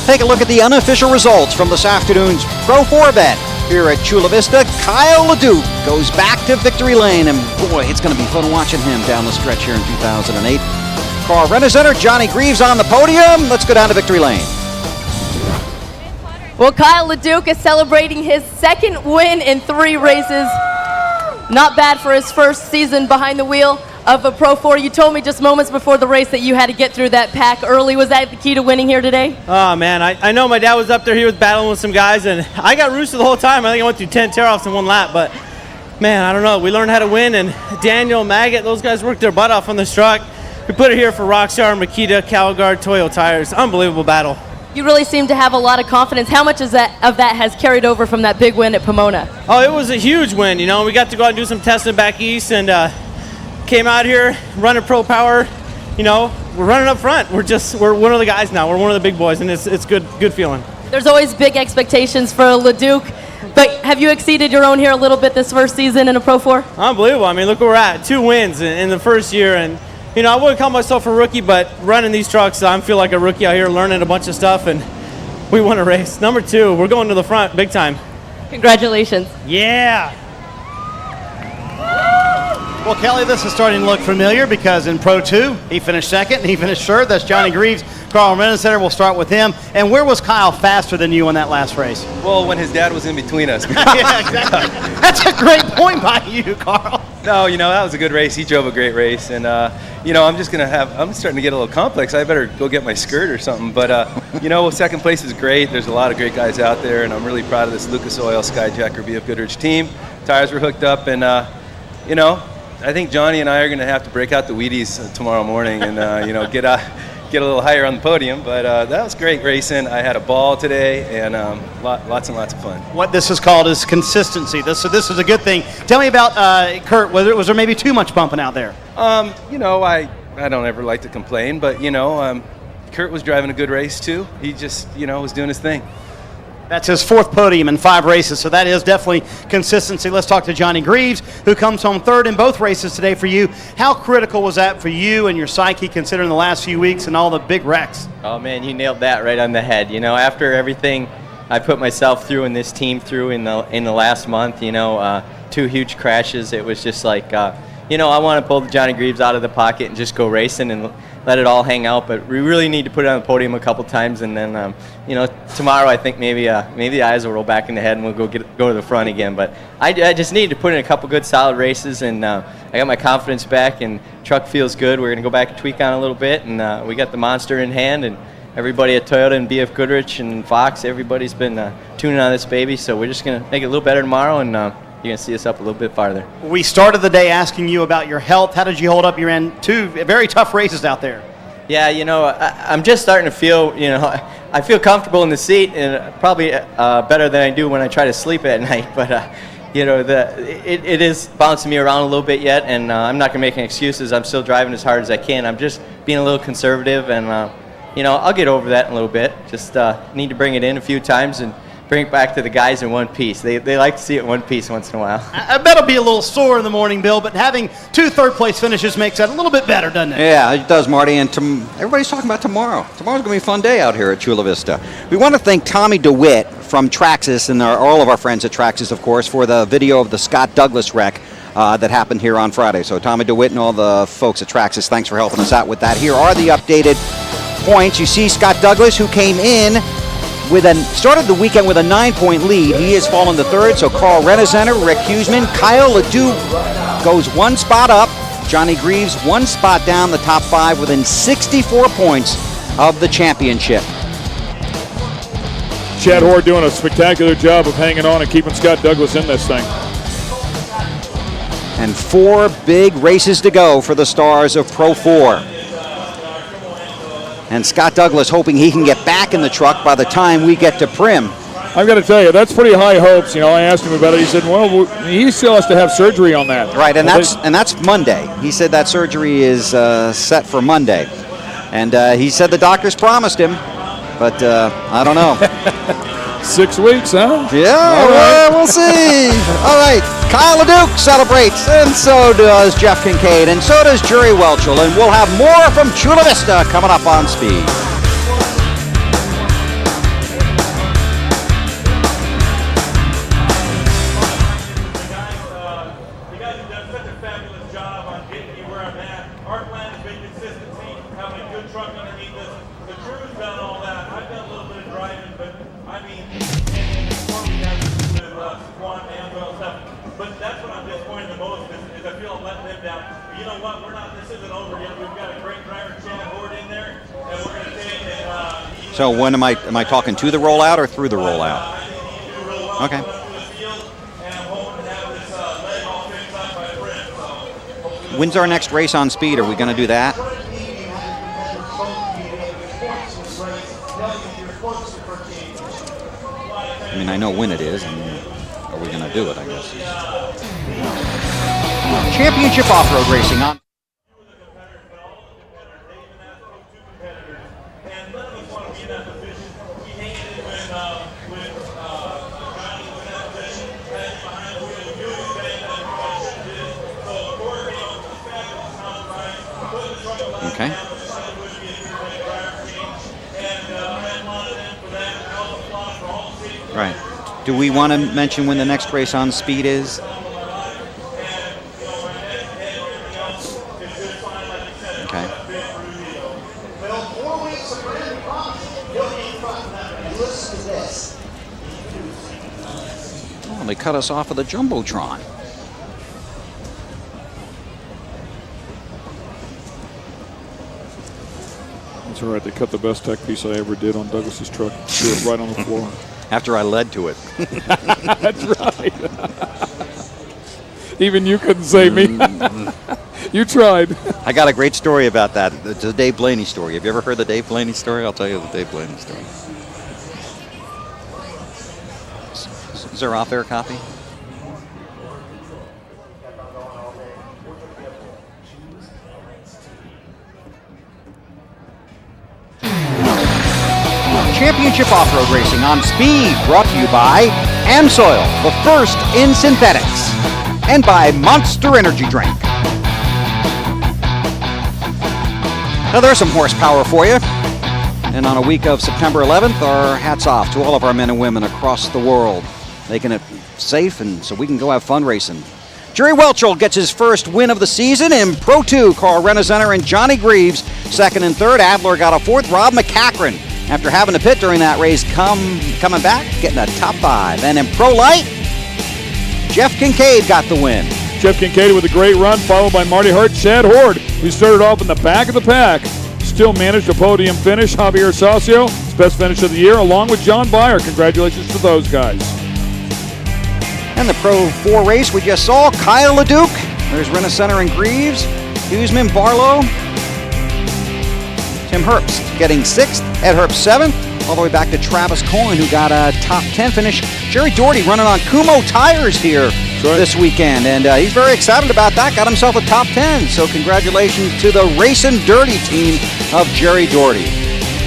take a look at the unofficial results from this afternoon's Pro 4 bet. Here at Chula Vista, Kyle LeDuc goes back to victory lane, and boy, it's going to be fun watching him down the stretch here in 2008. CORR Rent-A-Center, Johnny Greaves on the podium. Let's go down to victory lane. Well, Kyle LeDuc is celebrating his second win in 3 races. Not bad for his first season behind the wheel of a Pro 4. You told me just moments before the race that you had to get through that pack early. Was that the key to winning here today? Oh, man, I know my dad was up there. He was battling with some guys, and I got roosted the whole time. I think I went through 10 tear-offs in 1 lap, but, man, I don't know. We learned how to win, and Daniel, Maggot, those guys worked their butt off on this truck. We put it here for Rockstar, Makita, Calgard, Toyo tires. Unbelievable battle. You really seem to have a lot of confidence. How much of that has carried over from that big win at Pomona? Oh, it was a huge win. You know, we got to go out and do some testing back east, and came out here running Pro Power. You know, we're running up front. We're one of the guys now. We're one of the big boys, and it's good feeling. There's always big expectations for LeDuc, but have you exceeded your own here a little bit this first season in a Pro 4? Unbelievable. I mean, look where we're at. 2 wins in the first year, and you know, I wouldn't call myself a rookie, but running these trucks, I feel like a rookie out here learning a bunch of stuff, and we won a race. Number 2, we're going to the front big time. Congratulations. Yeah. Well, Kelly, this is starting to look familiar because in Pro 2, he finished second and he finished third. That's Johnny Greaves. CORR Rent-A-Center, we'll start with him. And where was Kyle faster than you in that last race? Well, when his dad was in between us. Yeah, exactly. That's a great point by you, Carl. No, you know, that was a good race. He drove a great race. And, you know, I'm starting to get a little complex. I better go get my skirt or something. But, you know, second place is great. There's a lot of great guys out there. And I'm really proud of this Lucas Oil Skyjacker BF Goodrich team. Tires were hooked up. And, you know, I think Johnny and I are going to have to break out the Wheaties tomorrow morning and, you know, get a little higher on the podium. But that was great racing. I had a ball today and lots and lots of fun. What this is called is consistency. This is a good thing. Tell me about Kurt. Was there maybe too much bumping out there? You know, I don't ever like to complain, but, you know, Kurt was driving a good race too. He just, you know, was doing his thing. That's his 4th podium in 5 races, so that is definitely consistency. Let's talk to Johnny Greaves, who comes home 3rd in both races today for you. How critical was that for you and your psyche, considering the last few weeks and all the big wrecks? Oh, man, you nailed that right on the head. You know, after everything I put myself through and this team through in the last month, you know, 2 huge crashes, it was just like, you know, I want to pull the Johnny Greaves out of the pocket and just go racing and let it all hang out, but we really need to put it on the podium a couple times, and then, you know, tomorrow I think maybe the eyes will roll back in the head and we'll go to the front again. But I just need to put in a couple good solid races, and I got my confidence back, and truck feels good. We're going to go back and tweak on a little bit, and we got the monster in hand, and everybody at Toyota and BF Goodrich and Fox, everybody's been tuning on this baby, so we're just going to make it a little better tomorrow, and you're going to see us up a little bit farther. We started the day asking you about your health. How did you hold up? You ran 2 very tough races out there. Yeah, you know, I'm just starting to feel, you know, I feel comfortable in the seat, and probably better than I do when I try to sleep at night. But, you know, it is bouncing me around a little bit yet, and I'm not going to make any excuses. I'm still driving as hard as I can. I'm just being a little conservative, and, you know, I'll get over that in a little bit. Just need to bring it in a few times and bring it back to the guys in one piece. They like to see it in one piece once in a while. I bet it'll be a little sore in the morning, Bill, but having 2 third-place finishes makes that a little bit better, doesn't it? Yeah, it does, Marty. And everybody's talking about tomorrow. Tomorrow's going to be a fun day out here at Chula Vista. We want to thank Tommy DeWitt from Traxxas and all of our friends at Traxxas, of course, for the video of the Scott Douglas wreck that happened here on Friday. So Tommy DeWitt and all the folks at Traxxas, thanks for helping us out with that. Here are the updated points. You see Scott Douglas, who came in started the weekend with a 9-point lead. He has fallen to 3rd, so CORR Rent-A-Center, Rick Huseman, Kyle LeDuc goes 1 spot up. Johnny Greaves 1 spot down the top 5 within 64 points of the championship. Chad Hoare doing a spectacular job of hanging on and keeping Scott Douglas in this thing. And 4 big races to go for the stars of Pro 4. And Scott Douglas hoping he can get back in the truck by the time we get to Prim. I've got to tell you, that's pretty high hopes. You know, I asked him about it. He said, well, he still has to have surgery on that. Right, and that's Monday. He said that surgery is set for Monday. And he said the doctors promised him, but I don't know. 6 weeks, huh? Yeah, right. We'll see. All right, Kyle LeDuc celebrates, and so does Jeff Kincaid, and so does Jerry Welchel, and we'll have more from Chula Vista coming up on Speed. truck underneath us. The crew's done all that. I've done a little bit of driving, but I mean, and performing that with Squat and Amwell stuff. But that's what I'm disappointed the most is I feel I'm letting them down. But you know what? This isn't over yet. We've got a great driver, Chad Horde, in there, and we're going to take it. So when am I talking to the rollout or through the rollout? Okay. When's our next race on speed? Are we going to do that? I mean, I know when it is, and are we going to do it, I guess. Championship off-road racing on. Okay. Right. Do we want to mention when the next race on speed is? Okay. Oh, they cut us off of the Jumbotron. That's all right. They cut the best tech piece I ever did on Douglas's truck. Threw it right on the floor. After I led to it. That's right. Even you couldn't save me. You tried. I got a great story about that. It's a Dave Blaney story. Have you ever heard the Dave Blaney story? I'll tell you the Dave Blaney story. Is there off-air copy? Championship off-road racing on speed, brought to you by Amsoil, the first in synthetics, and by Monster Energy Drink. Now there's some horsepower for you. And on a week of September 11th, our hats off to all of our men and women across the world, making it safe and so we can go have fun racing. Jerry Welchel gets his first win of the season in Pro 2. Carl Renazenter and Johnny Greaves, second and third. Adler got a fourth. Rob McCachran, after having to pit during that race, coming back, getting a top 5. And in Pro Light, Jeff Kincaid got the win. Jeff Kincaid with a great run, followed by Marty Hart, Chad Horde, who started off in the back of the pack. Still managed a podium finish. Javier Saucio, his best finish of the year, along with John Byer. Congratulations to those guys. And the Pro 4 race we just saw, Kyle LeDuc. There's Renacenter and Greaves, Huseman, Barlow. Tim Herbst getting 6th, Ed Herbst 7th, all the way back to Travis Coyne, who got a top 10 finish. Jerry Doherty running on Kumo tires here this weekend, and he's very excited about that. Got himself a top 10, so congratulations to the Racing Dirty team of Jerry Doherty.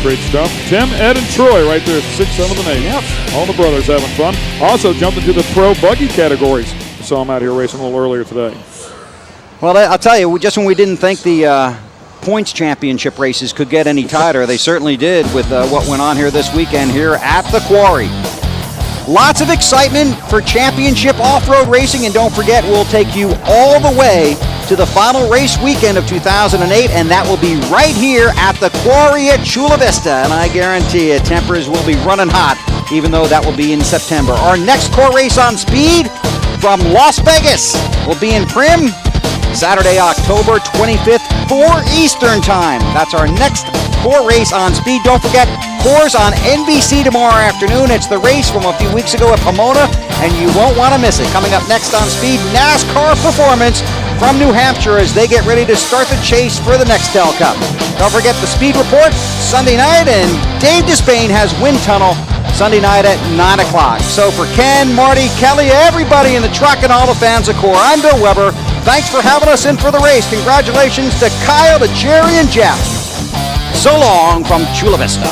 Great stuff. Tim, Ed, and Troy right there, 6, 7, and 8. Yep. All the brothers having fun. Also jumped into the pro buggy categories. I saw them out here racing a little earlier today. Well, I'll tell you, just when we didn't think the points championship races could get any tighter, they certainly did with what went on here this weekend here at the Quarry. Lots of excitement for championship off-road racing, and don't forget, we'll take you all the way to the final race weekend of 2008, and that will be right here at the Quarry at Chula Vista, and I guarantee you, tempers will be running hot, even though that will be in September. Our next CORR race on speed from Las Vegas will be in Primm, Saturday, October 25th, 4 Eastern Time. That's our next CORR race on speed. Don't forget, CORR's on NBC tomorrow afternoon. It's the race from a few weeks ago at Pomona, and you won't want to miss it. Coming up next on speed, NASCAR Performance from New Hampshire as they get ready to start the chase for the Nextel Cup. Don't forget the Speed Report Sunday night, and Dave Despain has Wind Tunnel Sunday night at 9 o'clock. So for Ken, Marty, Kelly, everybody in the truck, and all the fans of CORR, I'm Bill Weber. Thanks for having us in for the race. Congratulations to Kyle, to Jerry, and Jeff. So long from Chula Vista.